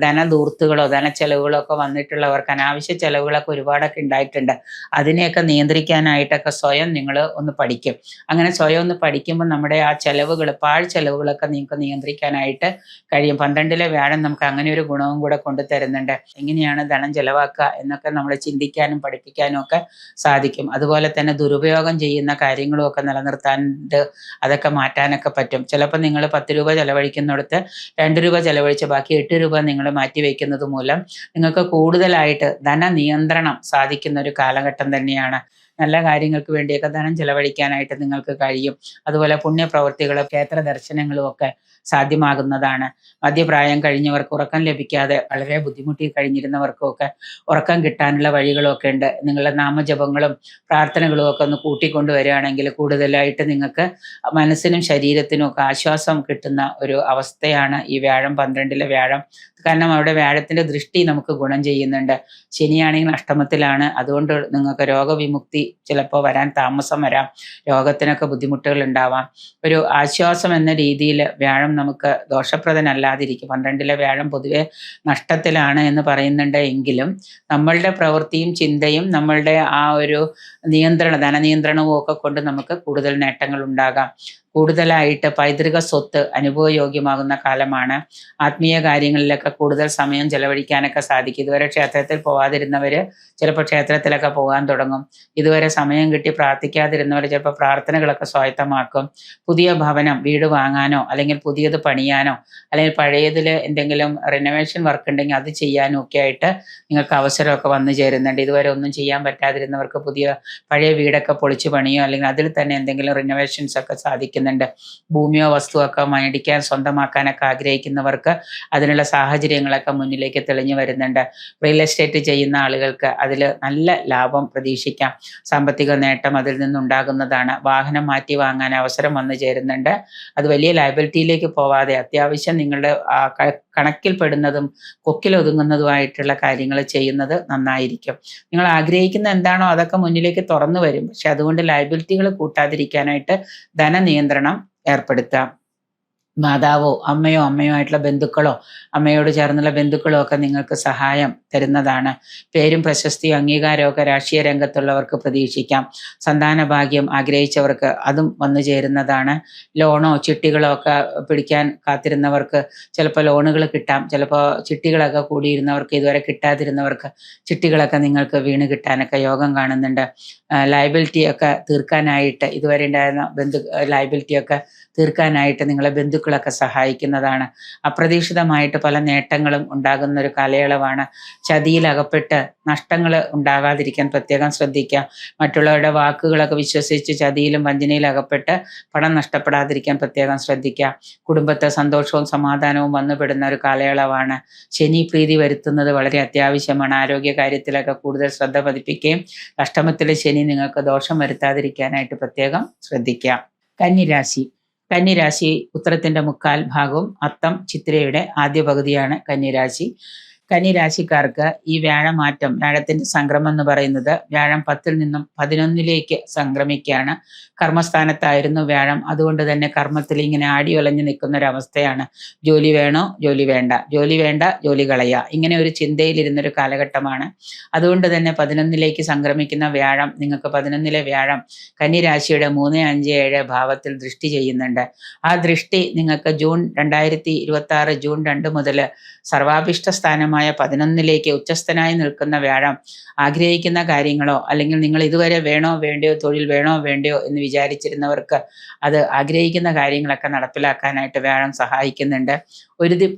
ധനധൂർത്തുകളോ ധനച്ചെലവുകളോ ഒക്കെ വന്നിട്ടുള്ളവർക്ക് അനാവശ്യ ചെലവുകളൊക്കെ ഒരുപാടൊക്കെ ഉണ്ടായിട്ടുണ്ട്. അതിനെയൊക്കെ നിയന്ത്രിക്കാനായിട്ടൊക്കെ സ്വയം നിങ്ങൾ ഒന്ന് പഠിക്കും. അങ്ങനെ സ്വയം ഒന്ന് പഠിക്കുമ്പോൾ നമ്മുടെ ആ ചെലവുകൾ പാഴ്ചെലവുകളൊക്കെ നിങ്ങൾക്ക് നിയന്ത്രിക്കാനായിട്ട് കഴിയും. 12 വ്യാഴം നമുക്ക് അങ്ങനെ ഒരു ഗുണവും കൂടെ കൊണ്ടുതരുന്നുണ്ട്. എങ്ങനെയാണ് ധനം ചെലവാക്കുക എന്നൊക്കെ നമ്മൾ ചിന്തിക്കാനും പഠിപ്പിക്കാനും ഒക്കെ സാധിക്കും. അതുപോലെ തന്നെ ദുരുപയോഗം ചെയ്യുന്ന കാര്യങ്ങളും ഒക്കെ നിലനിർത്താണ്ട് അതൊക്കെ മാറ്റാനൊക്കെ പറ്റും. ചിലപ്പോൾ നിങ്ങൾ 10 രൂപ ചെലവഴിക്കുന്നിടത്ത് 2 രൂപ ചെലവഴിച്ച് ബാക്കി 8 രൂപ നിങ്ങൾ മാറ്റി വയ്ക്കുന്നത് മൂലം നിങ്ങൾക്ക് കൂടുതലായിട്ട് ധനനിയന്ത്രണം സാധിക്കുന്ന ഒരു കാലഘട്ടം തന്നെയാണ്. നല്ല കാര്യങ്ങൾക്ക് വേണ്ടിയൊക്കെ ധനം ചെലവഴിക്കാനായിട്ട് നിങ്ങൾക്ക് കഴിയും. അതുപോലെ പുണ്യപ്രവൃത്തികളും ക്ഷേത്ര ദർശനങ്ങളും ഒക്കെ സാധ്യമാകുന്നതാണ്. മധ്യപ്രായം കഴിഞ്ഞവർക്ക് ഉറക്കം ലഭിക്കാതെ വളരെ ബുദ്ധിമുട്ടി കഴിഞ്ഞിരുന്നവർക്കൊക്കെ ഉറക്കം കിട്ടാനുള്ള വഴികളൊക്കെ ഉണ്ട്. നിങ്ങളുടെ നാമജപങ്ങളും പ്രാർത്ഥനകളും ഒക്കെ ഒന്ന് കൂട്ടിക്കൊണ്ടുവരികയാണെങ്കിൽ കൂടുതലായിട്ട് നിങ്ങൾക്ക് മനസ്സിനും ശരീരത്തിനും ഒക്കെ ആശ്വാസം കിട്ടുന്ന ഒരു അവസ്ഥയാണ് ഈ വ്യാഴം 12 വ്യാഴം. കാരണം അവിടെ വ്യാഴത്തിൻ്റെ ദൃഷ്ടി നമുക്ക് ഗുണം ചെയ്യുന്നുണ്ട്. ശനിയാണെങ്കിൽ അഷ്ടമത്തിലാണ്. അതുകൊണ്ട് നിങ്ങൾക്ക് രോഗവിമുക്തി ചിലപ്പോൾ വരാൻ താമസം വരാം. രോഗത്തിനൊക്കെ ബുദ്ധിമുട്ടുകൾ ഉണ്ടാവാം. ഒരു ആശ്വാസം എന്ന രീതിയിൽ വ്യാഴം നമുക്ക് ദോഷപ്രദനല്ലാതിരിക്കും. 12 വ്യാഴം പൊതുവെ നഷ്ടത്തിലാണ് എന്ന് പറയുന്നുണ്ട്. എങ്കിലും നമ്മളുടെ പ്രവൃത്തിയും ചിന്തയും നമ്മളുടെ ആ ഒരു ധനനിയന്ത്രണവും ഒക്കെ കൊണ്ട് നമുക്ക് കൂടുതൽ നേട്ടങ്ങൾ ഉണ്ടാകാം. കൂടുതലായിട്ട് പൈതൃക സ്വത്ത് അനുഭവയോഗ്യമാകുന്ന കാലമാണ്. ആത്മീയ കാര്യങ്ങളിലൊക്കെ കൂടുതൽ സമയം ചെലവഴിക്കാനൊക്കെ സാധിക്കും. ഇതുവരെ ക്ഷേത്രത്തിൽ പോകാതിരുന്നവർ ചിലപ്പോൾ ക്ഷേത്രത്തിലൊക്കെ പോകാൻ തുടങ്ങും. ഇതുവരെ സമയം കിട്ടി പ്രാർത്ഥിക്കാതിരുന്നവർ ചിലപ്പോൾ പ്രാർത്ഥനകളൊക്കെ സ്വായത്തമാക്കും. പുതിയ ഭവനം വീട് വാങ്ങാനോ അല്ലെങ്കിൽ പുതിയത് പണിയാനോ അല്ലെങ്കിൽ പഴയതിൽ എന്തെങ്കിലും റിനോവേഷൻ വർക്ക് ഉണ്ടെങ്കിൽ അത് ചെയ്യാനും ഒക്കെ ആയിട്ട് നിങ്ങൾക്ക് അവസരമൊക്കെ വന്നു ചേരുന്നുണ്ട്. ഇതുവരെ ഒന്നും ചെയ്യാൻ പറ്റാതിരുന്നവർക്ക് പഴയ വീടൊക്കെ പൊളിച്ചു പണിയോ അല്ലെങ്കിൽ അതിൽ തന്നെ എന്തെങ്കിലും റിനോവേഷൻസ് ഒക്കെ സാധിക്കുന്നുണ്ട്. ഭൂമിയോ വസ്തുവൊക്കെ മേടിക്കാൻ സ്വന്തമാക്കാനൊക്കെ ആഗ്രഹിക്കുന്നവർക്ക് അതിനുള്ള സാഹചര്യങ്ങളൊക്കെ മുന്നിലേക്ക് തെളിഞ്ഞു വരുന്നുണ്ട്. റിയൽ എസ്റ്റേറ്റ് ചെയ്യുന്ന ആളുകൾക്ക് അതിൽ നല്ല ലാഭം പ്രതീക്ഷിക്കാം. സാമ്പത്തിക നേട്ടം അതിൽ നിന്നുണ്ടാകുന്നതാണ്. വാഹനം മാറ്റി വാങ്ങാൻ അവസരം വന്നു ചേരുന്നുണ്ട്. അത് വലിയ ലയബിലിറ്റിയിലേക്ക് പോവാതെ അത്യാവശ്യം നിങ്ങളുടെ കണക്കിൽപ്പെടുന്നതും കൊക്കിലൊതുങ്ങുന്നതുമായിട്ടുള്ള കാര്യങ്ങൾ ചെയ്യുന്നത് നന്നായിരിക്കും. നിങ്ങൾ ആഗ്രഹിക്കുന്ന എന്താണോ അതൊക്കെ മുന്നിലേക്ക് തുറന്നു വരും. പക്ഷെ അതുകൊണ്ട് ലയബിലിറ്റികൾ കൂട്ടാതിരിക്കാനായിട്ട് ധനനിയന്ത്രണം ഏർപ്പെടുത്താം. മാതാവോ അമ്മയോ ആയിട്ടുള്ള ബന്ധുക്കളോ അമ്മയോട് ചേർന്നുള്ള ബന്ധുക്കളോ ഒക്കെ നിങ്ങൾക്ക് സഹായം തരുന്നതാണ്. പേരും പ്രശസ്തിയും അംഗീകാരവും ഒക്കെ രാഷ്ട്രീയ രംഗത്തുള്ളവർക്ക് പ്രതീക്ഷിക്കാം. സന്താന ഭാഗ്യം ആഗ്രഹിച്ചവർക്ക് അതും വന്നു ചേരുന്നതാണ്. ലോണോ ചിട്ടികളോ ഒക്കെ പിടിക്കാൻ കാത്തിരുന്നവർക്ക് ചിലപ്പോൾ ലോണുകൾ കിട്ടാം. ചിലപ്പോൾ ചിട്ടികളൊക്കെ കൂടിയിരുന്നവർക്ക് ഇതുവരെ കിട്ടാതിരുന്നവർക്ക് ചിട്ടികളൊക്കെ നിങ്ങൾക്ക് വീണ് കിട്ടാനൊക്കെ യോഗം കാണുന്നുണ്ട്. ലയബിലിറ്റി ഒക്കെ തീർക്കാനായിട്ട് ഇതുവരെ ഉണ്ടായിരുന്ന ലയബിലിറ്റിയൊക്കെ തീർക്കാനായിട്ട് നിങ്ങളെ ബന്ധുക്കളൊക്കെ സഹായിക്കുന്നതാണ്. അപ്രതീക്ഷിതമായിട്ട് പല നേട്ടങ്ങളും ഉണ്ടാകുന്ന ഒരു കാലയളവാണ്. ചതിയിലകപ്പെട്ട് നഷ്ടങ്ങൾ ഉണ്ടാകാതിരിക്കാൻ പ്രത്യേകം ശ്രദ്ധിക്കുക. മറ്റുള്ളവരുടെ വാക്കുകളൊക്കെ വിശ്വസിച്ച് ചതിയിലും വഞ്ചനയിലും അകപ്പെട്ട് പണം നഷ്ടപ്പെടാതിരിക്കാൻ പ്രത്യേകം ശ്രദ്ധിക്കുക. കുടുംബത്തെ സന്തോഷവും സമാധാനവും വന്നുപെടുന്ന ഒരു കാലയളവാണ്. ശനി പ്രീതി വരുത്തുന്നത് വളരെ അത്യാവശ്യമാണ്. ആരോഗ്യ കാര്യത്തിലൊക്കെ കൂടുതൽ ശ്രദ്ധ പതിപ്പിക്കുകയും അഷ്ടമത്തിലെ ശനി നിങ്ങൾക്ക് ദോഷം വരുത്താതിരിക്കാനായിട്ട് പ്രത്യേകം ശ്രദ്ധിക്കുക. കന്നിരാശി ഉത്തരത്തിന്റെ 3/4 ഭാഗവും അത്തം ചിത്തിരയുടെ ആദ്യ പകുതിയാണ് കന്നിരാശി. കന്നിരാശിക്കാർക്ക് ഈ വ്യാഴമാറ്റം വ്യാഴത്തിന്റെ സംക്രമം എന്ന് പറയുന്നത് വ്യാഴം 10 നിന്നും 11 സംക്രമിക്കുകയാണ്. കർമ്മസ്ഥാനത്തായിരുന്നു വ്യാഴം. അതുകൊണ്ട് തന്നെ കർമ്മത്തിൽ ഇങ്ങനെ ആടി ഒലഞ്ഞു നിൽക്കുന്ന ഒരു ജോലി വേണോ ജോലി വേണ്ട, ജോലി വേണ്ട ജോലി കളയുക, ഇങ്ങനെ ഒരു ചിന്തയിലിരുന്നൊരു കാലഘട്ടമാണ്. അതുകൊണ്ട് തന്നെ 11 സംക്രമിക്കുന്ന വ്യാഴം നിങ്ങൾക്ക് 11 വ്യാഴം കന്നിരാശിയുടെ 3, 5, 7 ഭാവത്തിൽ ദൃഷ്ടി ചെയ്യുന്നുണ്ട്. ആ ദൃഷ്ടി നിങ്ങൾക്ക് 2026 ജൂൺ 2 മുതൽ സർവാഭിഷ്ട സ്ഥാനമായ സ്ഥാനമായ 11ലേക്ക് ഉച്ചസ്ഥനായി നിൽക്കുന്ന വ്യാഴം ആഗ്രഹിക്കുന്ന കാര്യങ്ങളോ അല്ലെങ്കിൽ നിങ്ങൾ ഇതുവരെ വേണോ വേണ്ടയോ, തൊഴിൽ വേണോ വേണ്ടയോ എന്ന് വിചാരിച്ചിരുന്നവർക്ക് അത് ആഗ്രഹിക്കുന്ന കാര്യങ്ങളൊക്കെ നടപ്പിലാക്കാനായിട്ട് വ്യാഴം സഹായിക്കുന്നുണ്ട്.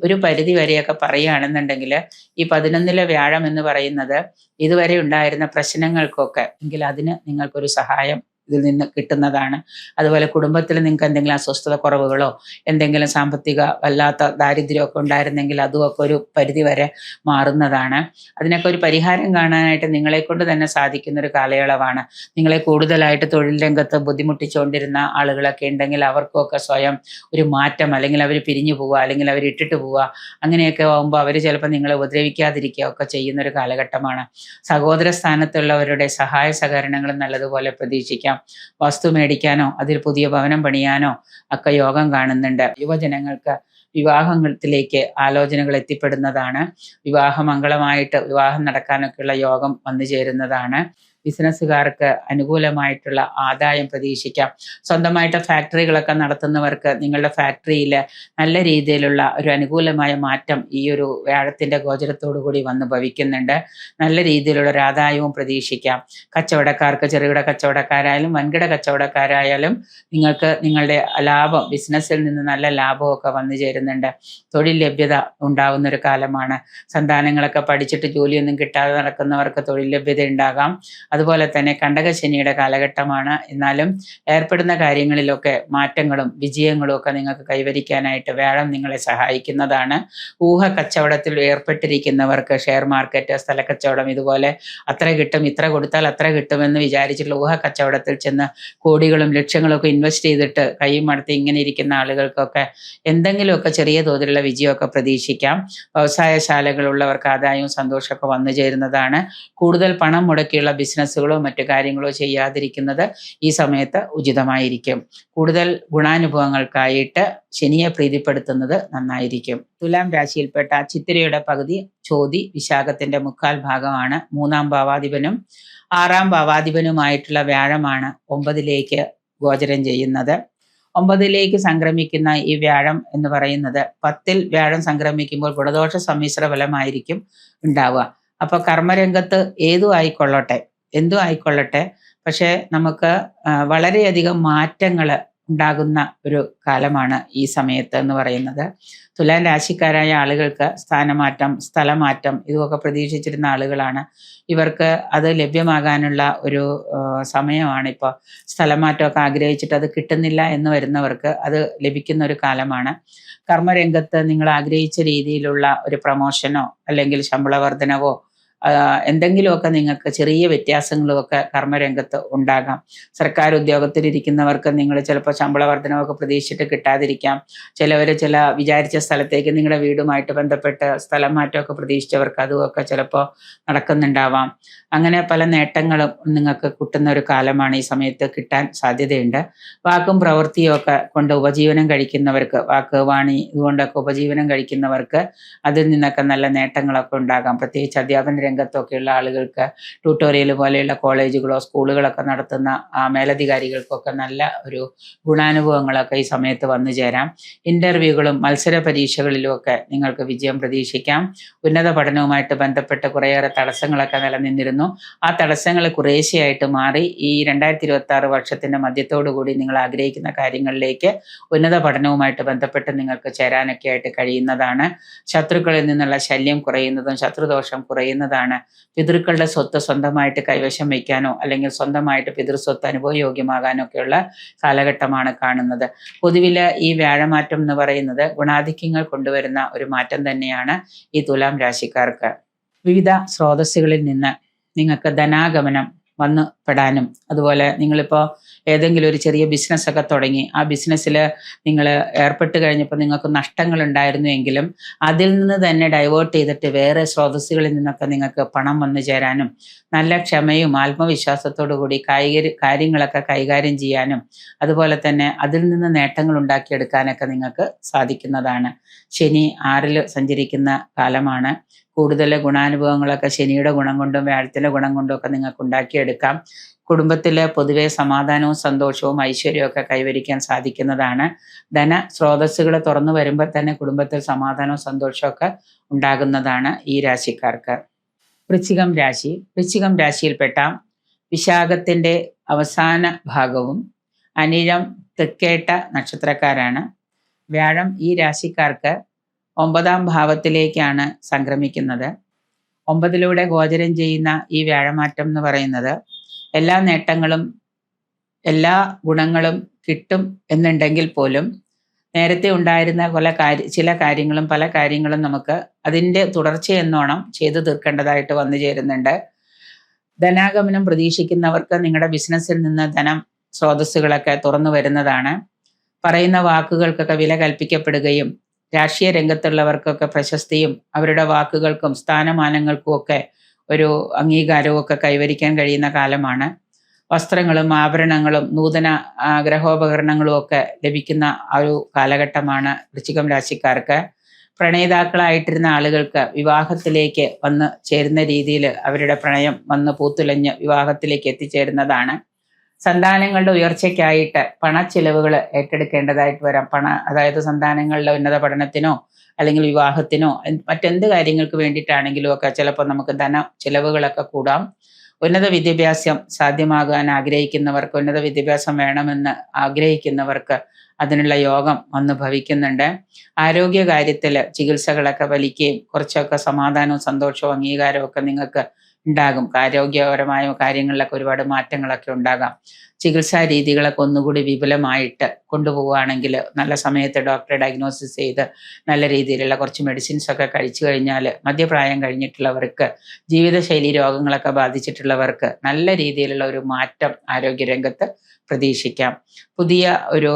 ഒരു പരിധി വരെയൊക്കെ പറയുകയാണെന്നുണ്ടെങ്കിൽ ഈ 11ലെ വ്യാഴം എന്ന് പറയുന്നത് ഇതുവരെ ഉണ്ടായിരുന്ന പ്രശ്നങ്ങൾക്കൊക്കെ എങ്കിൽ അതിന് നിങ്ങൾക്കൊരു സഹായം ഇതിൽ നിന്ന് കിട്ടുന്നതാണ്. അതുപോലെ കുടുംബത്തിൽ നിങ്ങൾക്ക് എന്തെങ്കിലും അസ്വസ്ഥത കുറവുകളോ എന്തെങ്കിലും സാമ്പത്തിക വല്ലാത്ത ദാരിദ്ര്യമൊക്കെ ഉണ്ടായിരുന്നെങ്കിൽ അതുമൊക്കെ ഒരു പരിധി വരെ മാറുന്നതാണ്. അതിനൊക്കെ ഒരു പരിഹാരം കാണാനായിട്ട് നിങ്ങളെ കൊണ്ട് തന്നെ സാധിക്കുന്ന ഒരു കാലയളവാണ്. നിങ്ങളെ കൂടുതലായിട്ട് തൊഴിൽ രംഗത്ത് ബുദ്ധിമുട്ടിച്ചുകൊണ്ടിരുന്ന ആളുകളൊക്കെ ഉണ്ടെങ്കിൽ അവർക്കൊക്കെ സ്വയം ഒരു മാറ്റം, അല്ലെങ്കിൽ അവർ പിരിഞ്ഞു പോവുക, അല്ലെങ്കിൽ അവർ ഇട്ടിട്ട് പോവുക, അങ്ങനെയൊക്കെ ആകുമ്പോൾ അവർ ചിലപ്പോൾ നിങ്ങളെ ഉപദ്രവിക്കാതിരിക്കുക ഒക്കെ ചെയ്യുന്നൊരു കാലഘട്ടമാണ്. സഹോദര സ്ഥാനത്തുള്ളവരുടെ സഹായ സഹകരണങ്ങൾ നല്ലതുപോലെ പ്രതീക്ഷിക്കാം. വസ്തു മേടിക്കാനോ അതിൽ പുതിയ ഭവനം പണിയാനോ ഒക്കെ യോഗം കാണുന്നുണ്ട്. യുവജനങ്ങൾക്ക് വിവാഹത്തിലേക്ക് ആലോചനകൾ എത്തിപ്പെടുന്നതാണ്. വിവാഹമംഗളമായിട്ട് വിവാഹം നടക്കാനൊക്കെയുള്ള യോഗം വന്നു ചേരുന്നതാണ്. ബിസിനസ്സുകാർക്ക് അനുകൂലമായിട്ടുള്ള ആദായം പ്രതീക്ഷിക്കാം. സ്വന്തമായിട്ട് ഫാക്ടറികളൊക്കെ നടത്തുന്നവർക്ക് നിങ്ങളുടെ ഫാക്ടറിയിൽ നല്ല രീതിയിലുള്ള ഒരു അനുകൂലമായ മാറ്റം ഈ ഒരു വ്യാഴത്തിൻ്റെ ഗോചരത്തോടു കൂടി വന്ന് ഭവിക്കുന്നുണ്ട്. നല്ല രീതിയിലുള്ള ഒരു ആദായവും പ്രതീക്ഷിക്കാം. കച്ചവടക്കാർക്ക്, ചെറുകിട കച്ചവടക്കാരായാലും വൻകിട കച്ചവടക്കാരായാലും നിങ്ങൾക്ക് നിങ്ങളുടെ ലാഭം, ബിസിനസ്സിൽ നിന്ന് നല്ല ലാഭമൊക്കെ വന്നു ചേരുന്നുണ്ട്. തൊഴിൽ ലഭ്യത ഉണ്ടാകുന്ന ഒരു കാലമാണ്. സന്താനങ്ങളൊക്കെ പഠിച്ചിട്ട് ജോലിയൊന്നും കിട്ടാതെ നടക്കുന്നവർക്ക് തൊഴിൽ ലഭ്യത ഉണ്ടാകാം. അതുപോലെ തന്നെ കണ്ടകശനിയുടെ കാലഘട്ടമാണ്. എന്നാലും ഏർപ്പെടുന്ന കാര്യങ്ങളിലൊക്കെ മാറ്റങ്ങളും വിജയങ്ങളും ഒക്കെ നിങ്ങൾക്ക് കൈവരിക്കാനായിട്ട് വ്യാഴം നിങ്ങളെ സഹായിക്കുന്നതാണ്. ഊഹ കച്ചവടത്തിൽ ഏർപ്പെട്ടിരിക്കുന്നവർക്ക് ഷെയർ മാർക്കറ്റ്, സ്ഥലക്കച്ചവടം, ഇതുപോലെ അത്ര കിട്ടും, ഇത്ര കൊടുത്താൽ അത്ര കിട്ടുമെന്ന് വിചാരിച്ചിട്ടുള്ള ഊഹ കച്ചവടത്തിൽ ചെന്ന് കോടികളും ലക്ഷങ്ങളും ഒക്കെ ഇൻവെസ്റ്റ് ചെയ്തിട്ട് കൈയും മടത്തി ഇങ്ങനെ ഇരിക്കുന്ന ആളുകൾക്കൊക്കെ എന്തെങ്കിലുമൊക്കെ ചെറിയ തോതിലുള്ള വിജയമൊക്കെ പ്രതീക്ഷിക്കാം. വ്യവസായശാലകളുള്ളവർക്ക് ആദായവും സന്തോഷമൊക്കെ വന്നു ചേരുന്നതാണ്. കൂടുതൽ പണം മുടക്കിയുള്ള ബിസിനസ്സുകളോ മറ്റു കാര്യങ്ങളോ ചെയ്യാതിരിക്കുന്നത് ഈ സമയത്ത് ഉചിതമായിരിക്കും. കൂടുതൽ ഗുണാനുഭവങ്ങൾക്കായിട്ട് ശനിയെ പ്രീതിപ്പെടുത്തുന്നത് നന്നായിരിക്കും. തുലാം രാശിയിൽപ്പെട്ട ചിത്തിരയുടെ പകുതി, ചോതി, വിശാഖത്തിന്റെ 3/4 ഭാഗമാണ്. 3ാം ഭാവാധിപനും 6ാം ഭാവാധിപനുമായിട്ടുള്ള വ്യാഴമാണ് 9ലേക്ക് ഗോചരം ചെയ്യുന്നത്. 9ലേക്ക് സംക്രമിക്കുന്ന ഈ വ്യാഴം എന്ന് പറയുന്നത് 10ൽ വ്യാഴം സംക്രമിക്കുമ്പോൾ ഗുണദോഷ സമ്മിശ്ര ഫലമായിരിക്കും ഉണ്ടാവുക. അപ്പൊ കർമ്മരംഗത്ത് എന്തും ആയിക്കൊള്ളട്ടെ, പക്ഷെ നമുക്ക് വളരെയധികം മാറ്റങ്ങൾ ഉണ്ടാകുന്ന ഒരു കാലമാണ് ഈ സമയത്ത് എന്ന് പറയുന്നത്. തുലാം രാശിക്കാരായ ആളുകൾക്ക് സ്ഥാനമാറ്റം, സ്ഥലമാറ്റം ഇതൊക്കെ പ്രതീക്ഷിച്ചിരുന്ന ആളുകളാണ്. ഇവർക്ക് അത് ലഭ്യമാകാനുള്ള ഒരു സമയമാണ് ഇപ്പോൾ. സ്ഥലമാറ്റമൊക്കെ ആഗ്രഹിച്ചിട്ട് അത് കിട്ടുന്നില്ല എന്ന് വരുന്നവർക്ക് അത് ലഭിക്കുന്ന ഒരു കാലമാണ്. കർമ്മരംഗത്ത് നിങ്ങൾ ആഗ്രഹിച്ച രീതിയിലുള്ള ഒരു പ്രമോഷനോ അല്ലെങ്കിൽ ശമ്പള വർധനവോ എന്തെങ്കിലുമൊക്കെ നിങ്ങൾക്ക് ചെറിയ വ്യത്യാസങ്ങളുമൊക്കെ കർമ്മരംഗത്ത് ഉണ്ടാകാം. സർക്കാർ ഉദ്യോഗത്തിലിരിക്കുന്നവർക്ക് നിങ്ങൾ ചിലപ്പോൾ ശമ്പള വർധനമൊക്കെ പ്രതീക്ഷിച്ചിട്ട് കിട്ടാതിരിക്കാം. ചിലവർ വിചാരിച്ച സ്ഥലത്തേക്ക് നിങ്ങളുടെ വീടുമായിട്ട് ബന്ധപ്പെട്ട് സ്ഥലം മാറ്റമൊക്കെ പ്രതീക്ഷിച്ചവർക്ക് അതുമൊക്കെ ചിലപ്പോൾ നടക്കുന്നുണ്ടാവാം. അങ്ങനെ പല നേട്ടങ്ങളും നിങ്ങൾക്ക് കിട്ടുന്ന ഒരു കാലമാണ് ഈ സമയത്ത് കിട്ടാൻ സാധ്യതയുണ്ട്. വാക്കും പ്രവൃത്തിയും ഒക്കെ കൊണ്ട് ഉപജീവനം കഴിക്കുന്നവർക്ക്, വാക്ക് വാണി ഇതുകൊണ്ടൊക്കെ ഉപജീവനം കഴിക്കുന്നവർക്ക് അതിൽ നിന്നൊക്കെ നല്ല നേട്ടങ്ങളൊക്കെ ഉണ്ടാകാം. പ്രത്യേകിച്ച് അധ്യാപന രംഗത്തൊക്കെയുള്ള ആളുകൾക്ക് ട്യൂട്ടോറിയൽ പോലെയുള്ള കോളേജുകളോ സ്കൂളുകളൊക്കെ നടത്തുന്ന മേലധികാരികൾക്കൊക്കെ നല്ല ഒരു ഗുണാനുഭവങ്ങളൊക്കെ ഈ സമയത്ത് വന്നു ചേരാം. ഇന്റർവ്യൂകളും മത്സര പരീക്ഷകളിലും ഒക്കെ നിങ്ങൾക്ക് വിജയം പ്രതീക്ഷിക്കാം. ഉന്നത പഠനവുമായിട്ട് ബന്ധപ്പെട്ട് കുറേയേറെ തടസ്സങ്ങളൊക്കെ നിലനിന്നിരുന്നു. ആ തടസ്സങ്ങൾ കുറേശ്ശെയായിട്ട് മാറി ഈ 2026 വർഷത്തിന്റെ മധ്യത്തോടു കൂടി നിങ്ങൾ ആഗ്രഹിക്കുന്ന കാര്യങ്ങളിലേക്ക് ഉന്നത പഠനവുമായിട്ട് ബന്ധപ്പെട്ട് നിങ്ങൾക്ക് ചേരാനൊക്കെ ആയിട്ട് കഴിയുന്നതാണ്. ശത്രുക്കളിൽ നിന്നുള്ള ശല്യം കുറയുന്നതും ശത്രുദോഷം കുറയുന്നതാണ്. പിതൃക്കളുടെ സ്വത്ത് സ്വന്തമായിട്ട് കൈവശം വയ്ക്കാനോ അല്ലെങ്കിൽ സ്വന്തമായിട്ട് പിതൃസ്വത്ത് അനുഭവയോഗ്യമാകാനോ ഒക്കെയുള്ള കാലഘട്ടമാണ് കാണുന്നത്. പൊതുവിൽ ഈ വ്യാഴമാറ്റം എന്ന് പറയുന്നത് ഗുണാധിക്യങ്ങൾ കൊണ്ടുവരുന്ന ഒരു മാറ്റം തന്നെയാണ് ഈ തുലാം രാശിക്കാർക്ക്. വിവിധ സ്രോതസ്സുകളിൽ നിന്ന് നിങ്ങൾക്ക് ധനാഗമനം വന്നു പെടാനും, അതുപോലെ നിങ്ങളിപ്പോൾ ഏതെങ്കിലും ഒരു ചെറിയ ബിസിനസ്സൊക്കെ തുടങ്ങി ആ ബിസിനസ്സിൽ നിങ്ങൾ ഏർപ്പെട്ട് കഴിഞ്ഞപ്പോൾ നിങ്ങൾക്ക് നഷ്ടങ്ങൾ ഉണ്ടായിരുന്നു എങ്കിലും അതിൽ നിന്ന് തന്നെ ഡൈവേർട്ട് ചെയ്തിട്ട് വേറെ സ്രോതസ്സുകളിൽ നിന്നൊക്കെ നിങ്ങൾക്ക് പണം വന്നു ചേരാനും, നല്ല ക്ഷമയും ആത്മവിശ്വാസത്തോടു കൂടി കാര്യങ്ങളൊക്കെ കൈകാര്യം ചെയ്യാനും, അതുപോലെ തന്നെ അതിൽ നിന്ന് നേട്ടങ്ങൾ ഉണ്ടാക്കിയെടുക്കാനൊക്കെ നിങ്ങൾക്ക് സാധിക്കുന്നതാണ്. ശനി 6ൽ സഞ്ചരിക്കുന്ന കാലമാണ്. കൂടുതൽ ഗുണാനുഭവങ്ങളൊക്കെ ശനിയുടെ ഗുണം കൊണ്ടും വ്യാഴത്തിൻ്റെ ഗുണം കൊണ്ടും ഒക്കെ നിങ്ങൾക്ക് ഉണ്ടാക്കിയെടുക്കാം. കുടുംബത്തിൽ പൊതുവെ സമാധാനവും സന്തോഷവും ഐശ്വര്യവും ഒക്കെ കൈവരിക്കാൻ സാധിക്കുന്നതാണ്. ധന സ്രോതസ്സുകൾ തുറന്നു വരുമ്പോൾ തന്നെ കുടുംബത്തിൽ സമാധാനവും സന്തോഷവും ഒക്കെ ഉണ്ടാകുന്നതാണ് ഈ രാശിക്കാർക്ക്. വൃശ്ചികം രാശി. വൃശ്ചികം രാശിയിൽപ്പെട്ട വിശാഖത്തിൻ്റെ അവസാന ഭാഗവും അനിഴം തൃക്കേട്ട നക്ഷത്രക്കാരാണ്. വ്യാഴം ഈ രാശിക്കാർക്ക് 9ാം ഭാവത്തിലേക്കാണ് സംക്രമിക്കുന്നത്. 9ലൂടെ ഗോചരം ചെയ്യുന്ന ഈ വ്യാഴമാറ്റം എന്ന് പറയുന്നത് എല്ലാ നേട്ടങ്ങളും എല്ലാ ഗുണങ്ങളും കിട്ടും എന്നുണ്ടെങ്കിൽ പോലും നേരത്തെ ഉണ്ടായിരുന്ന ചില കാര്യങ്ങളും നമുക്ക് അതിൻ്റെ തുടർച്ചയെന്നോണം ചെയ്തു തീർക്കേണ്ടതായിട്ട് വന്നു ചേരുന്നുണ്ട്. ധനാഗമനം പ്രതീക്ഷിക്കുന്നവർക്ക് നിങ്ങളുടെ ബിസിനസ്സിൽ നിന്ന് ധനം സ്രോതസ്സുകളൊക്കെ തുറന്നു വരുന്നതാണ്. പറയുന്ന വാക്കുകൾക്കൊക്കെ വില കൽപ്പിക്കപ്പെടുകയും രാഷ്ട്രീയ രംഗത്തുള്ളവർക്കൊക്കെ പ്രശസ്തിയും അവരുടെ വാക്കുകൾക്കും സ്ഥാനമാനങ്ങൾക്കും ഒക്കെ ഒരു അംഗീകാരവും ഒക്കെ കൈവരിക്കാൻ കഴിയുന്ന കാലമാണ്. വസ്ത്രങ്ങളും ആഭരണങ്ങളും നൂതന ഗ്രഹോപകരണങ്ങളും ഒക്കെ ലഭിക്കുന്ന ഒരു കാലഘട്ടമാണ് വൃശ്ചികം രാശിക്കാർക്ക്. പ്രണയിതാക്കളായിട്ടിരുന്ന ആളുകൾക്ക് വിവാഹത്തിലേക്ക് വന്ന് ചേരുന്ന രീതിയിൽ അവരുടെ പ്രണയം വന്ന് പൂത്തുലഞ്ഞ് വിവാഹത്തിലേക്ക് എത്തിച്ചേരുന്നതാണ്. സന്താനങ്ങളുടെ ഉയർച്ചയ്ക്കായിട്ട് പണച്ചിലവുകൾ ഏറ്റെടുക്കേണ്ടതായിട്ട് വരാം. അതായത് സന്താനങ്ങളുടെ ഉന്നത പഠനത്തിനോ അല്ലെങ്കിൽ വിവാഹത്തിനോ മറ്റെന്ത് കാര്യങ്ങൾക്ക് വേണ്ടിയിട്ടാണെങ്കിലും ഒക്കെ ചിലപ്പോൾ നമുക്ക് ധന ചിലവുകളൊക്കെ കൂടാം. ഉന്നത വിദ്യാഭ്യാസം സാധ്യമാകാൻ ആഗ്രഹിക്കുന്നവർക്ക്, ഉന്നത വിദ്യാഭ്യാസം വേണമെന്ന് ആഗ്രഹിക്കുന്നവർക്ക് അതിനുള്ള യോഗം വന്ന് ഭവിക്കുന്നുണ്ട്. ആരോഗ്യ കാര്യത്തിൽ ചികിത്സകളൊക്കെ വലിക്കുകയും കുറച്ചൊക്കെ സമാധാനവും സന്തോഷവും അംഗീകാരവും ഒക്കെ നിങ്ങൾക്ക് ഉണ്ടാകും. ആരോഗ്യപരമായ കാര്യങ്ങളിലൊക്കെ ഒരുപാട് മാറ്റങ്ങളൊക്കെ ഉണ്ടാകാം. ചികിത്സാ രീതികളൊക്കെ ഒന്നുകൂടി വിപുലമായിട്ട് കൊണ്ടുപോവുകയാണെങ്കിൽ നല്ല സമയത്ത് ഡോക്ടറെ ഡയഗ്നോസിസ് ചെയ്ത് നല്ല രീതിയിലുള്ള കുറച്ച് മെഡിസിൻസ് ഒക്കെ കഴിച്ചു കഴിഞ്ഞാൽ മധ്യപ്രായം കഴിഞ്ഞിട്ടുള്ളവർക്ക്, ജീവിതശൈലി രോഗങ്ങളൊക്കെ ബാധിച്ചിട്ടുള്ളവർക്ക് നല്ല രീതിയിലുള്ള ഒരു മാറ്റം ആരോഗ്യരംഗത്ത് പ്രതീക്ഷിക്കാം. പുതിയ ഒരു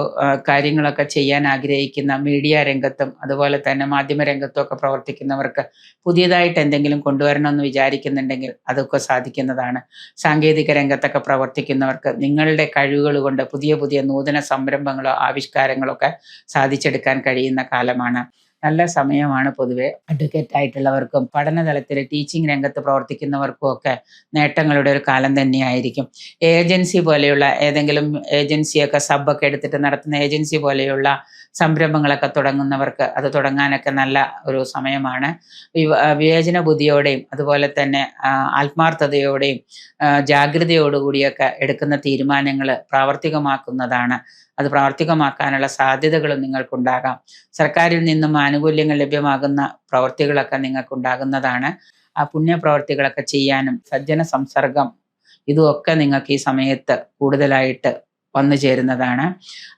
കാര്യങ്ങളൊക്കെ ചെയ്യാൻ ആഗ്രഹിക്കുന്ന മീഡിയ രംഗത്തും അതുപോലെ തന്നെ മാധ്യമ രംഗത്തും ഒക്കെ പ്രവർത്തിക്കുന്നവർക്ക് പുതിയതായിട്ട് എന്തെങ്കിലും കൊണ്ടുവരണമെന്ന് വിചാരിക്കുന്നുണ്ടെങ്കിൽ അതൊക്കെ സാധിക്കുന്നതാണ്. സാങ്കേതിക രംഗത്തൊക്കെ പ്രവർത്തിക്കുന്നവർക്ക് നിങ്ങളുടെ കഴിവുകൾ കൊണ്ട് പുതിയ പുതിയ നൂതന സംരംഭങ്ങളോ ആവിഷ്കാരങ്ങളോ ഒക്കെ സാധിച്ചെടുക്കാൻ കഴിയുന്ന കാലമാണ്. നല്ല സമയമാണ്. പൊതുവെ അഡ്വക്കേറ്റ് ആയിട്ടുള്ളവർക്കും പഠനതലത്തിൽ ടീച്ചിങ് രംഗത്ത് പ്രവർത്തിക്കുന്നവർക്കും ഒക്കെ നേട്ടങ്ങളുടെ ഒരു കാലം തന്നെയായിരിക്കും. ഏജൻസി പോലെയുള്ള ഏതെങ്കിലും ഏജൻസിയൊക്കെ സബ്ബൊക്കെ എടുത്തിട്ട് നടത്തുന്ന ഏജൻസി പോലെയുള്ള സംരംഭങ്ങളൊക്കെ തുടങ്ങുന്നവർക്ക് അത് തുടങ്ങാനൊക്കെ നല്ല ഒരു സമയമാണ്. വിവേചന ബുദ്ധിയോടെയും അതുപോലെ തന്നെ ആത്മാർത്ഥതയോടെയും ജാഗ്രതയോടുകൂടിയൊക്കെ എടുക്കുന്ന തീരുമാനങ്ങൾ പ്രാവർത്തികമാക്കുന്നതാണ്. അത് പ്രാവർത്തികമാക്കാനുള്ള സാധ്യതകളും നിങ്ങൾക്കുണ്ടാകാം. സർക്കാരിൽ നിന്നും ആനുകൂല്യങ്ങൾ ലഭ്യമാകുന്ന പ്രവൃത്തികളൊക്കെ നിങ്ങൾക്കുണ്ടാകുന്നതാണ്. ആ പുണ്യപ്രവർത്തികളൊക്കെ ചെയ്യാനും സജ്ജന സംസർഗം ഇതുമൊക്കെ നിങ്ങൾക്ക് ഈ സമയത്ത് കൂടുതലായിട്ട് വന്നു ചേരുന്നതാണ്.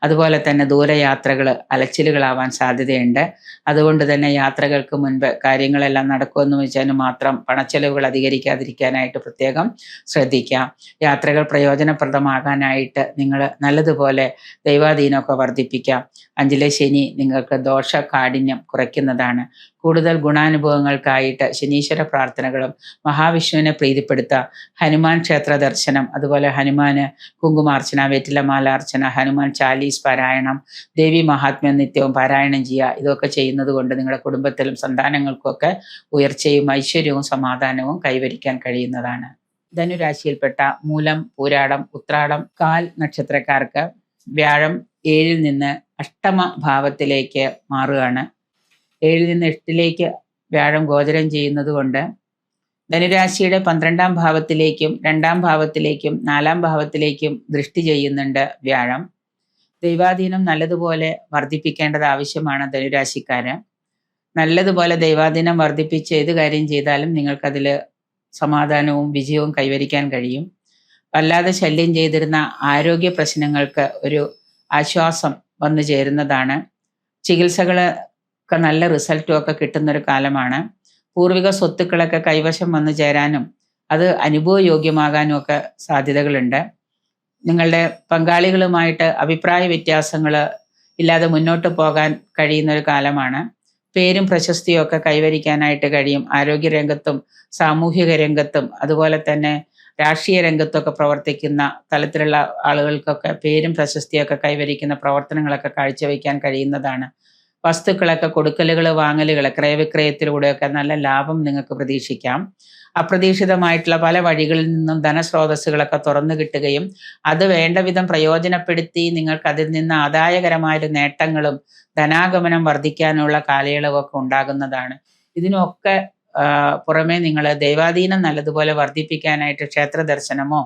അതുപോലെ തന്നെ ദൂരയാത്രകൾ അലച്ചിലുകളാവാൻ സാധ്യതയുണ്ട്. അതുകൊണ്ട് തന്നെ യാത്രകൾക്ക് മുൻപ് കാര്യങ്ങളെല്ലാം നടക്കുമെന്ന് വെച്ചാൽ മാത്രം പണച്ചെലവുകൾ അധികരിക്കാതിരിക്കാനായിട്ട് പ്രത്യേകം ശ്രദ്ധിക്കാം. യാത്രകൾ പ്രയോജനപ്രദമാകാനായിട്ട് നിങ്ങൾ നല്ലതുപോലെ ദൈവാധീനമൊക്കെ വർദ്ധിപ്പിക്കാം. 5ലെ ശനി നിങ്ങൾക്ക് ദോഷകാഠിന്യം കുറയ്ക്കുന്നതാണ്. കൂടുതൽ ഗുണാനുഭവങ്ങൾക്കായിട്ട് ശനീശ്വര പ്രാർത്ഥനകളും മഹാവിഷ്ണുവിനെ പ്രീതിപ്പെടുത്തുക, ഹനുമാൻ ക്ഷേത്ര ദർശനം, അതുപോലെ ഹനുമാന് കുങ്കുമാർച്ചന, വെറ്റിലമാലാർച്ചന, ഹനുമാൻ ചാലീസ് പാരായണം, ദേവി മഹാത്മ്യം നിത്യവും പാരായണം ചെയ്യുക. ഇതൊക്കെ ചെയ്യുന്നത് കൊണ്ട് നിങ്ങളുടെ കുടുംബത്തിലും സന്താനങ്ങൾക്കൊക്കെ ഉയർച്ചയും ഐശ്വര്യവും സമാധാനവും കൈവരിക്കാൻ കഴിയുന്നതാണ്. ധനുരാശിയിൽപ്പെട്ട മൂലം, പൂരാടം, ഉത്രാടം, കാൽ നക്ഷത്രക്കാർക്ക് വ്യാഴം 7ൽ നിന്ന് അഷ്ടമ ഭാവത്തിലേക്ക് മാറുകയാണ്. 7ൽ നിന്ന് 8ലേക്ക് വ്യാഴം ഗോചരം ചെയ്യുന്നത് കൊണ്ട് ധനുരാശിയുടെ 12ാം ഭാവത്തിലേക്കും 2ാം ഭാവത്തിലേക്കും 4ാം ഭാവത്തിലേക്കും ദൃഷ്ടി ചെയ്യുന്നുണ്ട് വ്യാഴം. ദൈവാധീനം നല്ലതുപോലെ വർദ്ധിപ്പിക്കേണ്ടത് ആവശ്യമാണ് ധനുരാശിക്കാര്. നല്ലതുപോലെ ദൈവാധീനം വർദ്ധിപ്പിച്ച് ഏത് കാര്യം ചെയ്താലും നിങ്ങൾക്കതിൽ സമാധാനവും വിജയവും കൈവരിക്കാൻ കഴിയും. വല്ലാതെ ശല്യം ചെയ്തിരുന്ന ആരോഗ്യ പ്രശ്നങ്ങൾക്ക് ഒരു ആശ്വാസം വന്നു ചേരുന്നതാണ്. ചികിത്സകളൊക്കെ നല്ല റിസൾട്ടും ഒക്കെ കിട്ടുന്നൊരു കാലമാണ്. പൂർവിക സ്വത്തുക്കളൊക്കെ കൈവശം വന്നു ചേരാനും അത് അനുഭവയോഗ്യമാകാനും ഒക്കെ സാധ്യതകളുണ്ട്. നിങ്ങളുടെ പങ്കാളികളുമായിട്ട് അഭിപ്രായ വ്യത്യാസങ്ങൾ ഇല്ലാതെ മുന്നോട്ട് പോകാൻ കഴിയുന്ന ഒരു കാലമാണ്. പേരും പ്രശസ്തിയും ഒക്കെ കൈവരിക്കാനായിട്ട് കഴിയും. ആരോഗ്യരംഗത്തും സാമൂഹിക രംഗത്തും അതുപോലെ തന്നെ രാഷ്ട്രീയ രംഗത്തൊക്കെ പ്രവർത്തിക്കുന്ന തലത്തിലുള്ള ആളുകൾക്കൊക്കെ പേരും പ്രശസ്തിയൊക്കെ കൈവരിക്കുന്ന പ്രവർത്തനങ്ങളൊക്കെ കാഴ്ചവെക്കാൻ കഴിയുന്നതാണ്. വസ്തുക്കളൊക്കെ കൊടുക്കലുകൾ വാങ്ങലുകൾ ക്രയവിക്രയത്തിലൂടെയൊക്കെ നല്ല ലാഭം നിങ്ങൾക്ക് പ്രതീക്ഷിക്കാം. അപ്രതീക്ഷിതമായിട്ടുള്ള പല വഴികളിൽ നിന്നും ധനസ്രോതസ്സുകളൊക്കെ തുറന്നു കിട്ടുകയും അത് വേണ്ട വിധം പ്രയോജനപ്പെടുത്തി നിങ്ങൾക്ക് അതിൽ നിന്ന് ആദായകരമായ നേട്ടങ്ങളും ധനാഗമനം വർദ്ധിക്കാനുള്ള കാലയളവൊക്കെ ഉണ്ടാകുന്നതാണ്. ഇതിനൊക്കെ പുറമെ നിങ്ങൾ ദൈവാധീനം നല്ലതുപോലെ വർദ്ധിപ്പിക്കാനായിട്ട് ക്ഷേത്ര ദർശനമോ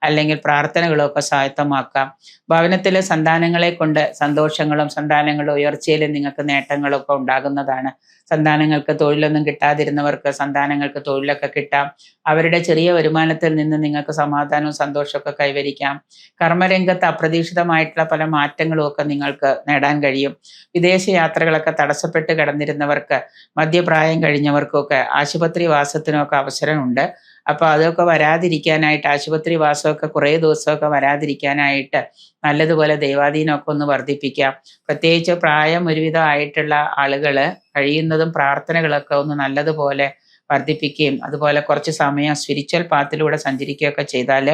അല്ലെങ്കിൽ പ്രാർത്ഥനകളോ ഒക്കെ സ്വായത്തമാക്കാം. ഭവനത്തിലെ സന്താനങ്ങളെ കൊണ്ട് സന്തോഷങ്ങളും സന്താനങ്ങളുടെ ഉയർച്ചയിലും നിങ്ങൾക്ക് നേട്ടങ്ങളൊക്കെ ഉണ്ടാകുന്നതാണ്. സന്താനങ്ങൾക്ക് തൊഴിലൊന്നും കിട്ടാതിരുന്നവർക്ക് സന്താനങ്ങൾക്ക് തൊഴിലൊക്കെ കിട്ടാം. അവരുടെ ചെറിയ വരുമാനത്തിൽ നിന്ന് നിങ്ങൾക്ക് സമാധാനവും സന്തോഷമൊക്കെ കൈവരിക്കാം. കർമ്മരംഗത്ത് അപ്രതീക്ഷിതമായിട്ടുള്ള പല മാറ്റങ്ങളും ഒക്കെ നിങ്ങൾക്ക് നേടാൻ കഴിയും. വിദേശ യാത്രകളൊക്കെ തടസ്സപ്പെട്ട് കിടന്നിരുന്നവർക്ക്, മധ്യപ്രായം കഴിഞ്ഞവർക്കൊക്കെ ആശുപത്രി വാസത്തിനൊക്കെ അവസരമുണ്ട്. അപ്പോൾ അതൊക്കെ വരാതിരിക്കാനായിട്ട്, ആശുപത്രി വാസമൊക്കെ കുറേ ദിവസമൊക്കെ വരാതിരിക്കാനായിട്ട് നല്ലതുപോലെ ദൈവാധീനമൊക്കെ ഒന്ന് വർദ്ധിപ്പിക്കാം. പ്രത്യേകിച്ച് പ്രായം ഒരുവിധം ആയിട്ടുള്ള ആളുകൾ കഴിയുന്നതും പ്രാർത്ഥനകളൊക്കെ ഒന്ന് നല്ലതുപോലെ വർദ്ധിപ്പിക്കുകയും അതുപോലെ കുറച്ച് സമയം സ്പിരിച്വൽ പാത്തിലൂടെ സഞ്ചരിക്കുകയൊക്കെ ചെയ്താൽ,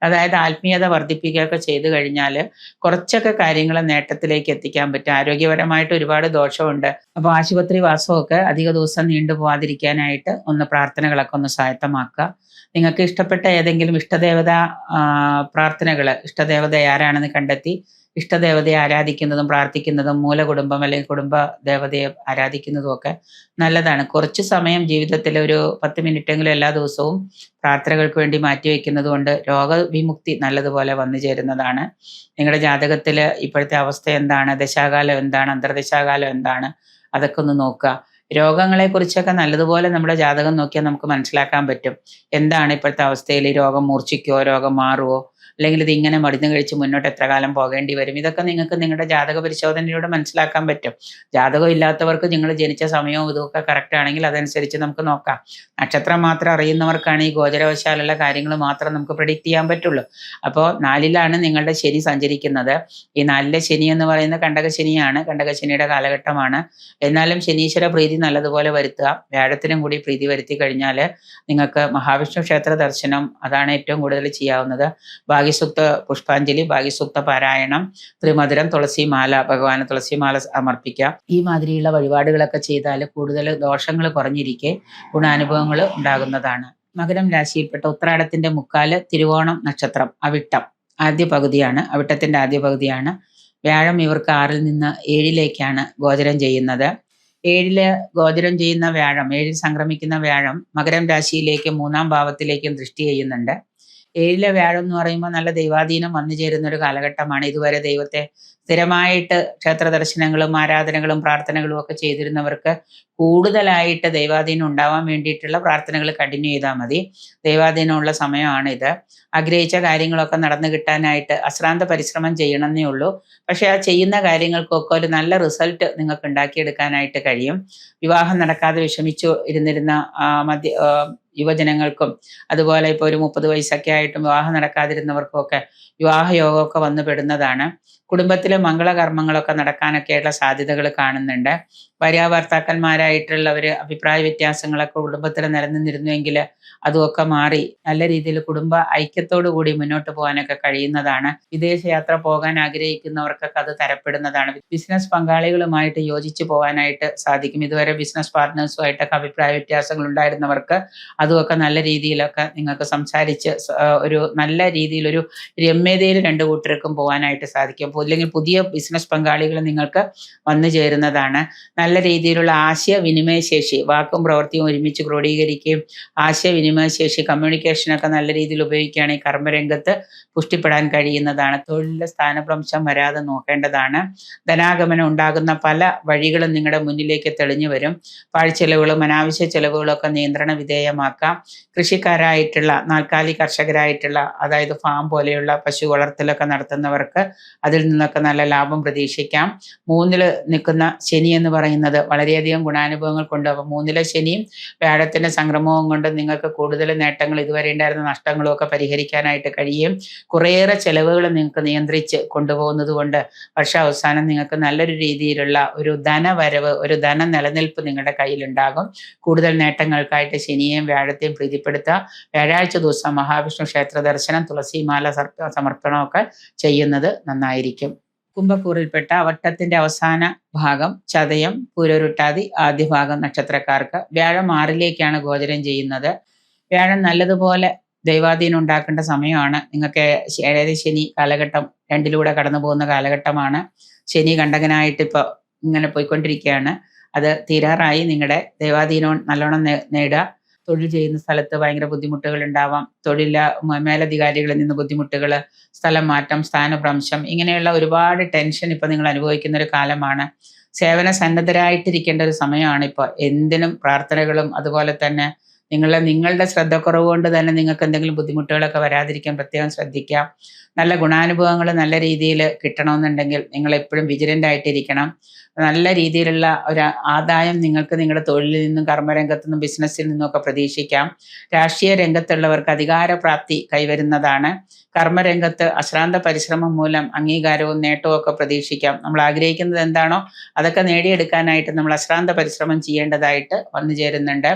അതായത് ആത്മീയത വർദ്ധിപ്പിക്കുകയൊക്കെ ചെയ്തു കഴിഞ്ഞാൽ കുറച്ചൊക്കെ കാര്യങ്ങൾ നേട്ടത്തിലേക്ക് എത്തിക്കാൻ പറ്റും. ആരോഗ്യപരമായിട്ട് ഒരുപാട് ദോഷമുണ്ട്. അപ്പോൾ ആശുപത്രി വാസമൊക്കെ അധിക ദിവസം നീണ്ടുപോകാതിരിക്കാനായിട്ട് ഒന്ന് പ്രാർത്ഥനകളൊക്കെ ഒന്ന് സ്വായത്തമാക്കുക. നിങ്ങൾക്ക് ഇഷ്ടപ്പെട്ട ഏതെങ്കിലും ഇഷ്ടദേവത പ്രാർത്ഥനകൾ, ഇഷ്ടദേവത ആരാണെന്ന് കണ്ടെത്തി ഇഷ്ടദേവതയെ ആരാധിക്കുന്നതും പ്രാർത്ഥിക്കുന്നതും, മൂലകുടുംബം അല്ലെങ്കിൽ കുടുംബ ദേവതയെ ആരാധിക്കുന്നതും ഒക്കെ നല്ലതാണ്. കുറച്ച് സമയം ജീവിതത്തിൽ ഒരു 10 മിനിറ്റെങ്കിലും എല്ലാ ദിവസവും പ്രാർത്ഥനകൾക്ക് വേണ്ടി മാറ്റിവെക്കുന്നത് കൊണ്ട് രോഗവിമുക്തി നല്ലതുപോലെ വന്നു ചേരുന്നതാണ്. നിങ്ങളുടെ ജാതകത്തിൽ ഇപ്പോഴത്തെ അവസ്ഥ എന്താണ്, ദശാകാലം എന്താണ്, അന്തർദശാകാലം എന്താണ്, അതൊക്കെ ഒന്ന് നോക്കുക. രോഗങ്ങളെക്കുറിച്ചൊക്കെ നല്ലതുപോലെ നമ്മുടെ ജാതകം നോക്കിയാൽ നമുക്ക് മനസ്സിലാക്കാൻ പറ്റും. എന്താണ് ഇപ്പോഴത്തെ അവസ്ഥയിൽ, രോഗം മൂർച്ഛിക്കുമോ, രോഗം മാറുമോ, അല്ലെങ്കിൽ ഇത് ഇങ്ങനെ മരുന്ന് കഴിച്ച് മുന്നോട്ട് എത്ര കാലം പോകേണ്ടി വരും, ഇതൊക്കെ നിങ്ങൾക്ക് നിങ്ങളുടെ ജാതക പരിശോധനയിലൂടെ മനസ്സിലാക്കാൻ പറ്റും. ജാതകം ഇല്ലാത്തവർക്ക് നിങ്ങൾ ജനിച്ച സമയവും ഇതൊക്കെ കറക്റ്റ് ആണെങ്കിൽ അതനുസരിച്ച് നമുക്ക് നോക്കാം. നക്ഷത്രം മാത്രം അറിയുന്നവർക്കാണ് ഈ ഗോചരവശാലുള്ള കാര്യങ്ങൾ മാത്രം നമുക്ക് പ്രെഡിക്റ്റ് ചെയ്യാൻ പറ്റുള്ളൂ. അപ്പോൾ 4ലാണ് നിങ്ങളുടെ ശനി സഞ്ചരിക്കുന്നത്. ഈ 4ലെ ശനി എന്ന് പറയുന്ന കണ്ടകശനിയാണ്, കണ്ടകശനിയുടെ കാലഘട്ടമാണ്. എന്നാലും ശനീശ്വര പ്രീതി നല്ലതുപോലെ വരുത്തുക. വ്യാഴത്തിനും കൂടി പ്രീതി വരുത്തി കഴിഞ്ഞാൽ നിങ്ങൾക്ക് മഹാവിഷ്ണു ക്ഷേത്ര ദർശനം, അതാണ് ഏറ്റവും കൂടുതൽ ചെയ്യാവുന്നത്. ഭാഗ്യസൂക്ത പുഷ്പാഞ്ജലി, ഭാഗ്യസൂക്ത പാരായണം, ത്രിമധുരം, തുളസിമാല, ഭഗവാന് തുളസിമാല സമർപ്പിക്കാം. ഈ മാതിരിയുള്ള വഴിപാടുകളൊക്കെ ചെയ്താൽ കൂടുതൽ ദോഷങ്ങൾ കുറഞ്ഞിരിക്കെ ഗുണാനുഭവങ്ങൾ ഉണ്ടാകുന്നതാണ്. മകരം രാശിയിൽപ്പെട്ട ഉത്രാടത്തിന്റെ മുക്കാല്, തിരുവോണം നക്ഷത്രം, അവിട്ടം ആദ്യ പകുതിയാണ്, അവിട്ടത്തിന്റെ ആദ്യ പകുതിയാണ്. വ്യാഴം ഇവർക്ക് 6-ൽ നിന്ന് 7-ലേക്കാണ് ഗോചരം ചെയ്യുന്നത്. 7-ല് ഗോചരം ചെയ്യുന്ന വ്യാഴം, 7-ൽ സംക്രമിക്കുന്ന വ്യാഴം മകരം രാശിയിലേക്ക് 3-ാം ഭാവത്തിലേക്കും ദൃഷ്ടി ചെയ്യുന്നുണ്ട്. 7-ലെ വ്യാഴം എന്ന് പറയുമ്പോൾ നല്ല ദൈവാധീനം വന്നു ചേരുന്ന ഒരു കാലഘട്ടമാണ്. ഇതുവരെ ദൈവത്തെ സ്ഥിരമായിട്ട് ക്ഷേത്ര ദർശനങ്ങളും ആരാധനകളും പ്രാർത്ഥനകളും ഒക്കെ ചെയ്തിരുന്നവർക്ക് കൂടുതലായിട്ട് ദൈവാധീനം ഉണ്ടാവാൻ വേണ്ടിയിട്ടുള്ള പ്രാർത്ഥനകൾ കണ്ടിന്യൂ ചെയ്താൽ മതി. ദൈവാധീനമുള്ള സമയമാണിത്. ആഗ്രഹിച്ച കാര്യങ്ങളൊക്കെ നടന്നു കിട്ടാനായിട്ട് അശ്രാന്ത പരിശ്രമം ചെയ്യണമെന്നേ ഉള്ളൂ. പക്ഷെ ആ ചെയ്യുന്ന കാര്യങ്ങൾക്കൊക്കെ ഒരു നല്ല റിസൾട്ട് നിങ്ങൾക്ക് ഉണ്ടാക്കിയെടുക്കാനായിട്ട് കഴിയും. വിവാഹം നടക്കാതെ വിഷമിച്ചു ഇരുന്നിരുന്ന യുവജനങ്ങൾക്കും, അതുപോലെ ഇപ്പോൾ ഒരു 30 വയസ്സൊക്കെ ആയിട്ടും വിവാഹം നടക്കാതിരുന്നവർക്കും ഒക്കെ വിവാഹയോഗമൊക്കെ വന്നു പെടുന്നതാണ്. കുടുംബത്തിലെ മംഗളകർമ്മങ്ങളൊക്കെ നടക്കാനൊക്കെയുള്ള സാധ്യതകൾ കാണുന്നുണ്ട്. ഭാര്യാഭർത്താക്കന്മാരായിട്ടുള്ളവർ അഭിപ്രായ വ്യത്യാസങ്ങളൊക്കെ കുടുംബത്തിൽ നിലനിന്നിരുന്നുവെങ്കിൽ അതുമൊക്കെ മാറി നല്ല രീതിയിൽ കുടുംബ ഐക്യത്തോടു കൂടി മുന്നോട്ട് പോകാനൊക്കെ കഴിയുന്നതാണ്. വിദേശയാത്ര പോകാൻ ആഗ്രഹിക്കുന്നവർക്കൊക്കെ അത് തരപ്പെടുന്നതാണ്. ബിസിനസ് പങ്കാളികളുമായിട്ട് യോജിച്ച് പോകാനായിട്ട് സാധിക്കും. ഇതുവരെ ബിസിനസ് പാർട്ട്നേഴ്സുമായിട്ടൊക്കെ അഭിപ്രായ വ്യത്യാസങ്ങൾ ഉണ്ടായിരുന്നവർക്ക് അതുമൊക്കെ നല്ല രീതിയിലൊക്കെ നിങ്ങൾക്ക് സംസാരിച്ച് ഒരു നല്ല രീതിയിൽ ഒരു രമ്യതയിൽ 2 കൂട്ടർക്കും പോകാനായിട്ട് സാധിക്കും. അല്ലെങ്കിൽ പുതിയ ബിസിനസ് പങ്കാളികൾ നിങ്ങൾക്ക് വന്നു ചേരുന്നതാണ്. നല്ല രീതിയിലുള്ള ആശയവിനിമയ ശേഷി, വാക്കും പ്രവൃത്തിയും ഒരുമിച്ച് ക്രോഡീകരിക്കുകയും ആശയവിനിമയ ശേഷി, കമ്മ്യൂണിക്കേഷനൊക്കെ നല്ല രീതിയിൽ ഉപയോഗിക്കുകയാണെങ്കിൽ കർമ്മരംഗത്ത് പുഷ്ടിപ്പെടാൻ കഴിയുന്നതാണ്. തൊഴിലിലെ സ്ഥാനഭ്രംശം വരാതെ നോക്കേണ്ടതാണ്. ധനാഗമനം ഉണ്ടാകുന്ന പല വഴികളും നിങ്ങളുടെ മുന്നിലേക്ക് തെളിഞ്ഞു വരും. പാഴ്ചെലവുകളും അനാവശ്യ ചെലവുകളൊക്കെ നിയന്ത്രണ വിധേയമാക്കാം. കൃഷിക്കാരായിട്ടുള്ള, നാൽക്കാലി കർഷകരായിട്ടുള്ള, അതായത് ഫാം പോലെയുള്ള പശു വളർത്തലൊക്കെ നടത്തുന്നവർക്ക് അതിൽ നിന്നൊക്കെ നല്ല ലാഭം പ്രതീക്ഷിക്കാം. 3-ൽ നിൽക്കുന്ന ശനി എന്ന് പറയുന്നത് വളരെയധികം ഗുണാനുഭവങ്ങൾ കൊണ്ട്, അപ്പോൾ 3-ലെ ശനിയും വ്യാഴത്തിന്റെ സംക്രമവും കൊണ്ട് നിങ്ങൾക്ക് കൂടുതൽ നേട്ടങ്ങൾ, ഇതുവരെ ഉണ്ടായിരുന്ന നഷ്ടങ്ങളും ഒക്കെ പരിഹരിക്കാനായിട്ട് കഴിയും. കുറേയേറെ ചെലവുകൾ നിങ്ങൾക്ക് നിയന്ത്രിച്ച് കൊണ്ടുപോകുന്നത് കൊണ്ട് വർഷാവസാനം നിങ്ങൾക്ക് നല്ലൊരു രീതിയിലുള്ള ഒരു ധനവരവ്, ഒരു ധന നിലനിൽപ്പ് നിങ്ങളുടെ കയ്യിലുണ്ടാകും. കൂടുതൽ നേട്ടങ്ങൾക്കായിട്ട് ശനിയെയും വ്യാഴത്തെയും പ്രീതിപ്പെടുത്തുക. വ്യാഴാഴ്ച ദിവസം മഹാവിഷ്ണു ക്ഷേത്ര ദർശനം, തുളസിമാല സമർപ്പണമൊക്കെ ചെയ്യുന്നത് നന്നായിരിക്കും. കുംഭക്കൂറിൽപ്പെട്ട വട്ടത്തിന്റെ അവസാന ഭാഗം ചതയം, പൂരോരുട്ടാതി, ആദ്യ ഭാഗം നക്ഷത്രക്കാർക്ക് വ്യാഴം 6ലേക്കാണ് ഗോചരം ചെയ്യുന്നത്. വ്യാഴം നല്ലതുപോലെ ദൈവാധീനം ഉണ്ടാക്കേണ്ട സമയമാണ്. നിങ്ങൾക്ക് 7 ശനി കാലഘട്ടം 2ലൂടെ കടന്നു പോകുന്ന കാലഘട്ടമാണ്. ശനി കണ്ടകനായിട്ട് ഇപ്പോൾ ഇങ്ങനെ പോയിക്കൊണ്ടിരിക്കുകയാണ്. അത് തീരാറായി. നിങ്ങളുടെ ദൈവാധീനം നല്ലോണം നേടുക. തൊഴിൽ ചെയ്യുന്ന സ്ഥലത്ത് ഭയങ്കര ബുദ്ധിമുട്ടുകൾ ഉണ്ടാവാം. മേലധികാരികളിൽ നിന്ന് ബുദ്ധിമുട്ടുകൾ, സ്ഥലം മാറ്റം, സ്ഥാനഭ്രംശം, ഇങ്ങനെയുള്ള ഒരുപാട് ടെൻഷൻ ഇപ്പൊ നിങ്ങൾ അനുഭവിക്കുന്ന ഒരു കാലമാണ്. സേവന സന്നദ്ധരായിട്ടിരിക്കേണ്ട ഒരു സമയമാണ് ഇപ്പോൾ. എന്തിനും പ്രാർത്ഥനകളും അതുപോലെ തന്നെ നിങ്ങളുടെ ശ്രദ്ധക്കുറവ് കൊണ്ട് തന്നെ നിങ്ങൾക്ക് എന്തെങ്കിലും ബുദ്ധിമുട്ടുകളൊക്കെ വരാതിരിക്കാൻ പ്രത്യേകം ശ്രദ്ധിക്കാം. നല്ല ഗുണാനുഭവങ്ങൾ നല്ല രീതിയിൽ കിട്ടണമെന്നുണ്ടെങ്കിൽ നിങ്ങൾ എപ്പോഴും വിജിലൻ്റ് ആയിട്ടിരിക്കണം. നല്ല രീതിയിലുള്ള ഒരു ആദായം നിങ്ങൾക്ക് നിങ്ങളുടെ തൊഴിലിൽ നിന്നും കർമ്മരംഗത്തു നിന്നും ബിസിനസ്സിൽ നിന്നും പ്രതീക്ഷിക്കാം. രാഷ്ട്രീയ രംഗത്തുള്ളവർക്ക് അധികാരപ്രാപ്തി കൈവരുന്നതാണ്. കർമ്മരംഗത്ത് അശ്രാന്ത പരിശ്രമം മൂലം അംഗീകാരവും നേട്ടവും ഒക്കെ പ്രതീക്ഷിക്കാം. നമ്മൾ ആഗ്രഹിക്കുന്നത് എന്താണോ അതൊക്കെ നേടിയെടുക്കാനായിട്ട് നമ്മൾ അശ്രാന്ത പരിശ്രമം ചെയ്യേണ്ടതായിട്ട് വന്നു ചേരുന്നുണ്ട്.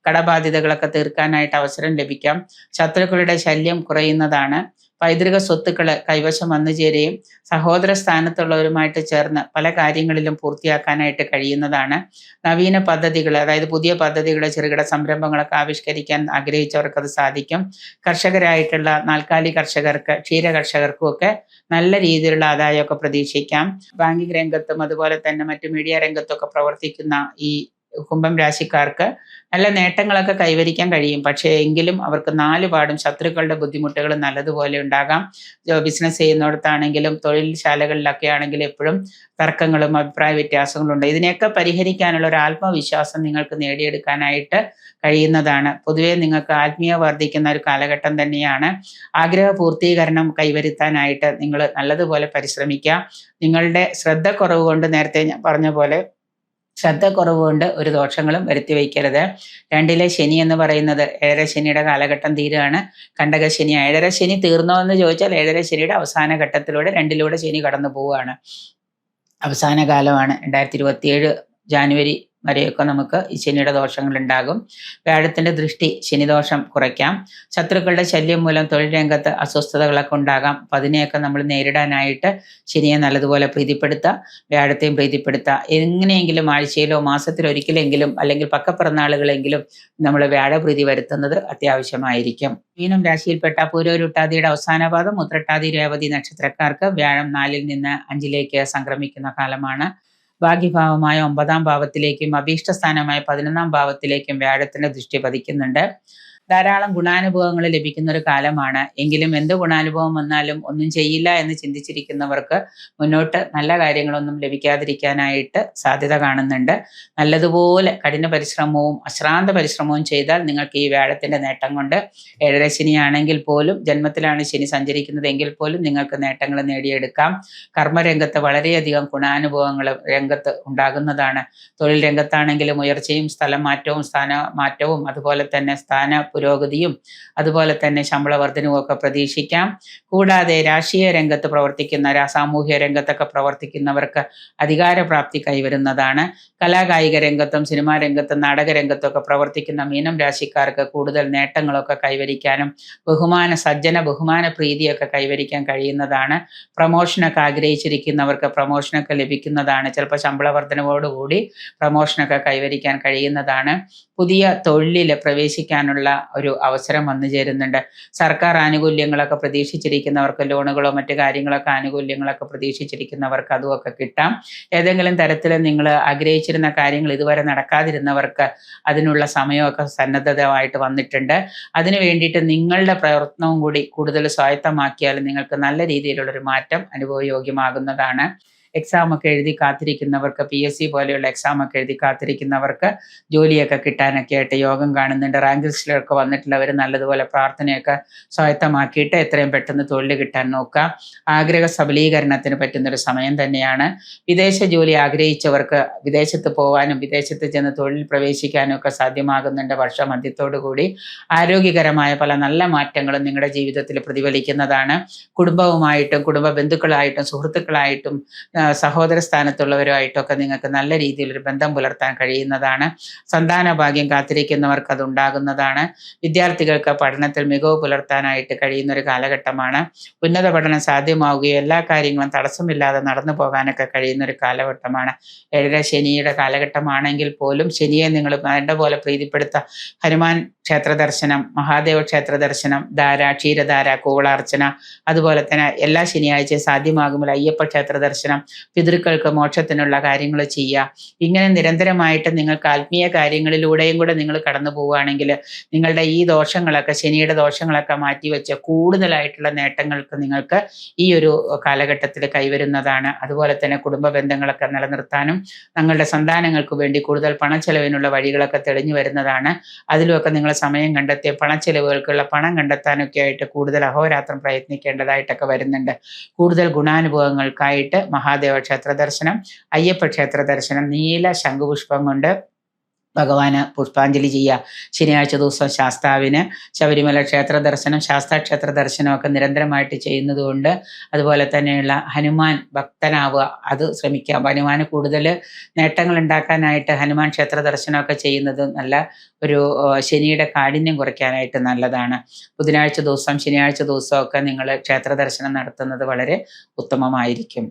കടബാധ്യതകളൊക്കെ തീർക്കാനായിട്ട് അവസരം ലഭിക്കാം. ശത്രുക്കളുടെ ശല്യം കുറയുന്നതാണ്. പൈതൃക സ്വത്തുക്കൾ കൈവശം വന്നു ചേരുകയും സഹോദര സ്ഥാനത്തുള്ളവരുമായിട്ട് ചേർന്ന് പല കാര്യങ്ങളിലും പൂർത്തിയാക്കാനായിട്ട് കഴിയുന്നതാണ്. നവീന പദ്ധതികൾ, അതായത് പുതിയ പദ്ധതികൾ, ചെറുകിട സംരംഭങ്ങളൊക്കെ ആവിഷ്കരിക്കാൻ ആഗ്രഹിച്ചവർക്ക് അത് സാധിക്കും. കർഷകരായിട്ടുള്ള നാൽക്കാലി കർഷകർക്ക്, ക്ഷീര കർഷകർക്കും ഒക്കെ നല്ല രീതിയിലുള്ള ആദായമൊക്കെ പ്രതീക്ഷിക്കാം. ബാങ്കിങ് രംഗത്തും അതുപോലെ തന്നെ മറ്റു മീഡിയ രംഗത്തൊക്കെ പ്രവർത്തിക്കുന്ന ഈ കുംഭം രാശിക്കാർക്ക് നല്ല നേട്ടങ്ങളൊക്കെ കൈവരിക്കാൻ കഴിയും. പക്ഷേ എങ്കിലും അവർക്ക് 4 പാടും ശത്രുക്കളുടെ ബുദ്ധിമുട്ടുകൾ നല്ലതുപോലെ ഉണ്ടാകാം. ബിസിനസ് ചെയ്യുന്നിടത്താണെങ്കിലും തൊഴിൽശാലകളിലൊക്കെ ആണെങ്കിലും എപ്പോഴും തർക്കങ്ങളും അഭിപ്രായ വ്യത്യാസങ്ങളും ഉണ്ട്. ഇതിനെയൊക്കെ പരിഹരിക്കാനുള്ള ഒരു ആത്മവിശ്വാസം നിങ്ങൾക്ക് നേടിയെടുക്കാനായിട്ട് കഴിയുന്നതാണ്. പൊതുവെ നിങ്ങൾക്ക് ആത്മീയ വർദ്ധിക്കുന്ന ഒരു കാലഘട്ടം തന്നെയാണ്. ആഗ്രഹ പൂർത്തീകരണം കൈവരുത്താനായിട്ട് നിങ്ങൾ നല്ലതുപോലെ പരിശ്രമിക്കുക. നിങ്ങളുടെ ശ്രദ്ധക്കുറവ് കൊണ്ട്, നേരത്തെ ഞാൻ പറഞ്ഞ പോലെ ശ്രദ്ധക്കുറവ് കൊണ്ട് ഒരു ദോഷങ്ങളും വരുത്തി വയ്ക്കരുത്. 2ലെ ശനി എന്ന് പറയുന്നത് 7ര ശനിയുടെ കാലഘട്ടം തീരുകയാണ്. കണ്ടക ശനി, 7ര ശനി തീർന്നോ എന്ന് ചോദിച്ചാൽ 7ര ശനിയുടെ അവസാന ഘട്ടത്തിലൂടെ 2ലൂടെ ശനി കടന്നു പോവുകയാണ്. അവസാന കാലമാണ്. 2027 ജാനുവരി വരെയൊക്കെ നമുക്ക് ഈ ശനിയുടെ ദോഷങ്ങൾ ഉണ്ടാകും. വ്യാഴത്തിന്റെ ദൃഷ്ടി ശനിദോഷം കുറയ്ക്കാം. ശത്രുക്കളുടെ ശല്യം മൂലം തൊഴിൽ രംഗത്ത് അസ്വസ്ഥതകളൊക്കെ ഉണ്ടാകാം. അപ്പം അതിനെയൊക്കെ നമ്മൾ നേരിടാനായിട്ട് ശനിയെ നല്ലതുപോലെ പ്രീതിപ്പെടുത്തുക, വ്യാഴത്തെയും പ്രീതിപ്പെടുത്തുക. എങ്ങനെയെങ്കിലും ആഴ്ചയിലോ മാസത്തിലൊരിക്കലെങ്കിലും അല്ലെങ്കിൽ പക്കപ്പിറന്നാളുകളെങ്കിലും നമ്മൾ വ്യാഴപ്രീതി വരുത്തുന്നത് അത്യാവശ്യമായിരിക്കും. മീനം രാശിയിൽപ്പെട്ട പൂരോരുട്ടാതിയുടെ അവസാന പാദം ഉത്രട്ടാതി രേവതി നക്ഷത്രക്കാർക്ക് വ്യാഴം 4ൽ നിന്ന് 5ലേക്ക് സംക്രമിക്കുന്ന കാലമാണ്. ഭാഗ്യഭാവമായ 9ാം ഭാവത്തിലേക്കും അഭീഷ്ടസ്ഥാനമായ 11ാം ഭാവത്തിലേക്കും വ്യാഴത്തിന്റെ ദൃഷ്ടി പതിക്കുന്നുണ്ട്. ധാരാളം ഗുണാനുഭവങ്ങൾ ലഭിക്കുന്ന ഒരു കാലമാണ്. എങ്കിലും എന്ത് ഗുണാനുഭവം വന്നാലും ഒന്നും ചെയ്യില്ല എന്ന് ചിന്തിച്ചിരിക്കുന്നവർക്ക് മുന്നോട്ട് നല്ല കാര്യങ്ങളൊന്നും ലഭിക്കാതിരിക്കാനായിട്ട് സാധ്യത കാണുന്നുണ്ട്. നല്ലതുപോലെ കഠിന പരിശ്രമവും അശ്രാന്ത പരിശ്രമവും ചെയ്താൽ നിങ്ങൾക്ക് ഈ വ്യാഴത്തിന്റെ നേട്ടം കൊണ്ട് 7ര ശനിയാണെങ്കിൽ പോലും, ജന്മത്തിലാണ് ശനി സഞ്ചരിക്കുന്നതെങ്കിൽ പോലും നിങ്ങൾക്ക് നേട്ടങ്ങൾ നേടിയെടുക്കാം. കർമ്മരംഗത്ത് വളരെയധികം ഗുണാനുഭവങ്ങൾ രംഗത്ത് ഉണ്ടാകുന്നതാണ്. തൊഴിൽ രംഗത്താണെങ്കിലും ഉയർച്ചയും സ്ഥലം മാറ്റവും സ്ഥാനമാറ്റവും അതുപോലെ തന്നെ സ്ഥാന പുരോഗതിയും അതുപോലെ തന്നെ ശമ്പള വർധനവും ഒക്കെ പ്രതീക്ഷിക്കാം. കൂടാതെ രാഷ്ട്രീയ രംഗത്ത് പ്രവർത്തിക്കുന്ന, സാമൂഹ്യ രംഗത്തൊക്കെ പ്രവർത്തിക്കുന്നവർക്ക് അധികാരപ്രാപ്തി കൈവരുന്നതാണ്. കലാകായിക രംഗത്തും സിനിമാ രംഗത്തും നാടകരംഗത്തും ഒക്കെ പ്രവർത്തിക്കുന്ന മീനം രാശിക്കാർക്ക് കൂടുതൽ നേട്ടങ്ങളൊക്കെ കൈവരിക്കാനും സജ്ജന ബഹുമാന പ്രീതിയൊക്കെ കൈവരിക്കാൻ കഴിയുന്നതാണ്. പ്രമോഷനൊക്കെ ആഗ്രഹിച്ചിരിക്കുന്നവർക്ക് പ്രമോഷനൊക്കെ ലഭിക്കുന്നതാണ്. ചിലപ്പോൾ ശമ്പള വർധനവോടുകൂടി പ്രമോഷനൊക്കെ കൈവരിക്കാൻ കഴിയുന്നതാണ്. പുതിയ തൊഴിലിൽ പ്രവേശിക്കാനുള്ള ഒരു അവസരം വന്നു ചേരുന്നുണ്ട്. സർക്കാർ ആനുകൂല്യങ്ങളൊക്കെ പ്രതീക്ഷിച്ചിരിക്കുന്നവർക്ക്, ലോണുകളോ മറ്റു കാര്യങ്ങളൊക്കെ ആനുകൂല്യങ്ങളൊക്കെ പ്രതീക്ഷിച്ചിരിക്കുന്നവർക്ക് അതുമൊക്കെ കിട്ടാം. ഏതെങ്കിലും തരത്തിൽ നിങ്ങൾ ആഗ്രഹിച്ചിരുന്ന കാര്യങ്ങൾ ഇതുവരെ നടക്കാതിരുന്നവർക്ക് അതിനുള്ള സമയമൊക്കെ സന്നദ്ധമായിട്ട് വന്നിട്ടുണ്ട്. അതിനു വേണ്ടിയിട്ട് നിങ്ങളുടെ പ്രയത്നവും കൂടി കൂടുതൽ സ്വായത്തമാക്കിയാൽ നിങ്ങൾക്ക് നല്ല രീതിയിലുള്ളൊരു മാറ്റം അനുഭവയോഗ്യമാകുന്നതാണ്. എക്സാമൊക്കെ എഴുതി കാത്തിരിക്കുന്നവർക്ക്, PSC പോലെയുള്ള എക്സാമൊക്കെ എഴുതി കാത്തിരിക്കുന്നവർക്ക് ജോലിയൊക്കെ കിട്ടാനൊക്കെ ആയിട്ട് യോഗം കാണുന്നുണ്ട്. റാങ്ക് ലിസ്റ്റിലൊക്കെ വന്നിട്ടുള്ളവർ നല്ലതുപോലെ പ്രാർത്ഥനയൊക്കെ സ്വായത്തമാക്കിയിട്ട് എത്രയും പെട്ടെന്ന് തൊഴിൽ കിട്ടാൻ നോക്കുക. ആഗ്രഹ സബലീകരണത്തിന് പറ്റുന്നൊരു സമയം തന്നെയാണ്. വിദേശ ജോലി ആഗ്രഹിച്ചവർക്ക് വിദേശത്ത് പോകാനും വിദേശത്ത് ചെന്ന് തൊഴിൽ പ്രവേശിക്കാനും ഒക്കെ സാധ്യമാകുന്നുണ്ട്. വർഷമധ്യത്തോടു കൂടി ആരോഗ്യകരമായ പല നല്ല മാറ്റങ്ങളും നിങ്ങളുടെ ജീവിതത്തിൽ പ്രതിഫലിക്കുന്നതാണ്. കുടുംബവുമായിട്ടും കുടുംബ ബന്ധുക്കളായിട്ടും സുഹൃത്തുക്കളായിട്ടും സഹോദര സ്ഥാനത്തുള്ളവരുമായിട്ടൊക്കെ നിങ്ങൾക്ക് നല്ല രീതിയിലൊരു ബന്ധം പുലർത്താൻ കഴിയുന്നതാണ്. സന്താന ഭാഗ്യം കാത്തിരിക്കുന്നവർക്ക് അതുണ്ടാകുന്നതാണ്. വിദ്യാർത്ഥികൾക്ക് പഠനത്തിൽ മികവ് പുലർത്താനായിട്ട് കഴിയുന്ന ഒരു കാലഘട്ടമാണ്. ഉന്നത പഠനം സാധ്യമാവുകയും എല്ലാ കാര്യങ്ങളും തടസ്സമില്ലാതെ നടന്നു പോകാനൊക്കെ കഴിയുന്ന ഒരു കാലഘട്ടമാണ്. 7ര ശനിയുടെ കാലഘട്ടമാണെങ്കിൽ പോലും ശനിയെ നിങ്ങൾ വേണ്ട പോലെ പ്രീതിപ്പെടുത്തുക. ഹനുമാൻ ക്ഷേത്ര ദർശനം, മഹാദേവ ക്ഷേത്ര ദർശനം, ക്ഷീരധാര, കൂവളാർച്ചന, അതുപോലെ തന്നെ എല്ലാ ശനിയാഴ്ചയും സാധ്യമാകുമ്പോൾ അയ്യപ്പ ക്ഷേത്ര ദർശനം, പിതൃക്കൾക്ക് മോക്ഷത്തിനുള്ള കാര്യങ്ങൾ ചെയ്യുക. ഇങ്ങനെ നിരന്തരമായിട്ട് നിങ്ങൾക്ക് ആത്മീയ കാര്യങ്ങളിലൂടെയും കൂടെ നിങ്ങൾ കടന്നു പോവുകയാണെങ്കിൽ നിങ്ങളുടെ ഈ ദോഷങ്ങളൊക്കെ, ശനിയുടെ ദോഷങ്ങളൊക്കെ മാറ്റിവെച്ച് കൂടുതലായിട്ടുള്ള നേട്ടങ്ങൾക്ക് നിങ്ങൾക്ക് ഈ ഒരു കാലഘട്ടത്തിൽ കൈവരുന്നതാണ്. അതുപോലെ തന്നെ കുടുംബ ബന്ധങ്ങളൊക്കെ നിലനിർത്താനും നിങ്ങളുടെ സന്താനങ്ങൾക്ക് വേണ്ടി കൂടുതൽ പണച്ചെലവിനുള്ള വഴികളൊക്കെ തെളിഞ്ഞു വരുന്നതാണ്. അതിലുമൊക്കെ നിങ്ങൾ സമയം കണ്ടെത്തി പണച്ചെലവുകൾക്കുള്ള പണം കണ്ടെത്താനൊക്കെ ആയിട്ട് കൂടുതൽ അഹോരാത്രം പ്രയത്നിക്കേണ്ടതായിട്ടൊക്കെ വരുന്നുണ്ട്. കൂടുതൽ ഗുണാനുഭവങ്ങൾക്കായിട്ട് മഹാദേവ ക്ഷേത്ര ദർശനം, അയ്യപ്പ ക്ഷേത്ര ദർശനം, നീല ശംഖുപുഷ്പം കൊണ്ട് ഭഗവാന് പുഷ്പാഞ്ജലി ചെയ്യുക. ശനിയാഴ്ച ദിവസം ശാസ്താവിന് ശബരിമല ക്ഷേത്ര ദർശനം, ശാസ്താ ക്ഷേത്ര ദർശനമൊക്കെ നിരന്തരമായിട്ട് ചെയ്യുന്നത് കൊണ്ട്, അതുപോലെ തന്നെയുള്ള ഹനുമാൻ ഭക്തനാവുക, അത് ശ്രമിക്കുക. ഹനുമാന് കൂടുതൽ നേട്ടങ്ങൾ ഉണ്ടാക്കാനായിട്ട് ഹനുമാൻ ക്ഷേത്ര ദർശനമൊക്കെ ചെയ്യുന്നത് നല്ല ഒരു ശനിയുടെ കാഠിന്യം കുറയ്ക്കാനായിട്ട് നല്ലതാണ്. ബുധനാഴ്ച ദിവസം, ശനിയാഴ്ച ദിവസമൊക്കെ നിങ്ങൾ ക്ഷേത്ര ദർശനം നടത്തുന്നത് വളരെ ഉത്തമമായിരിക്കും.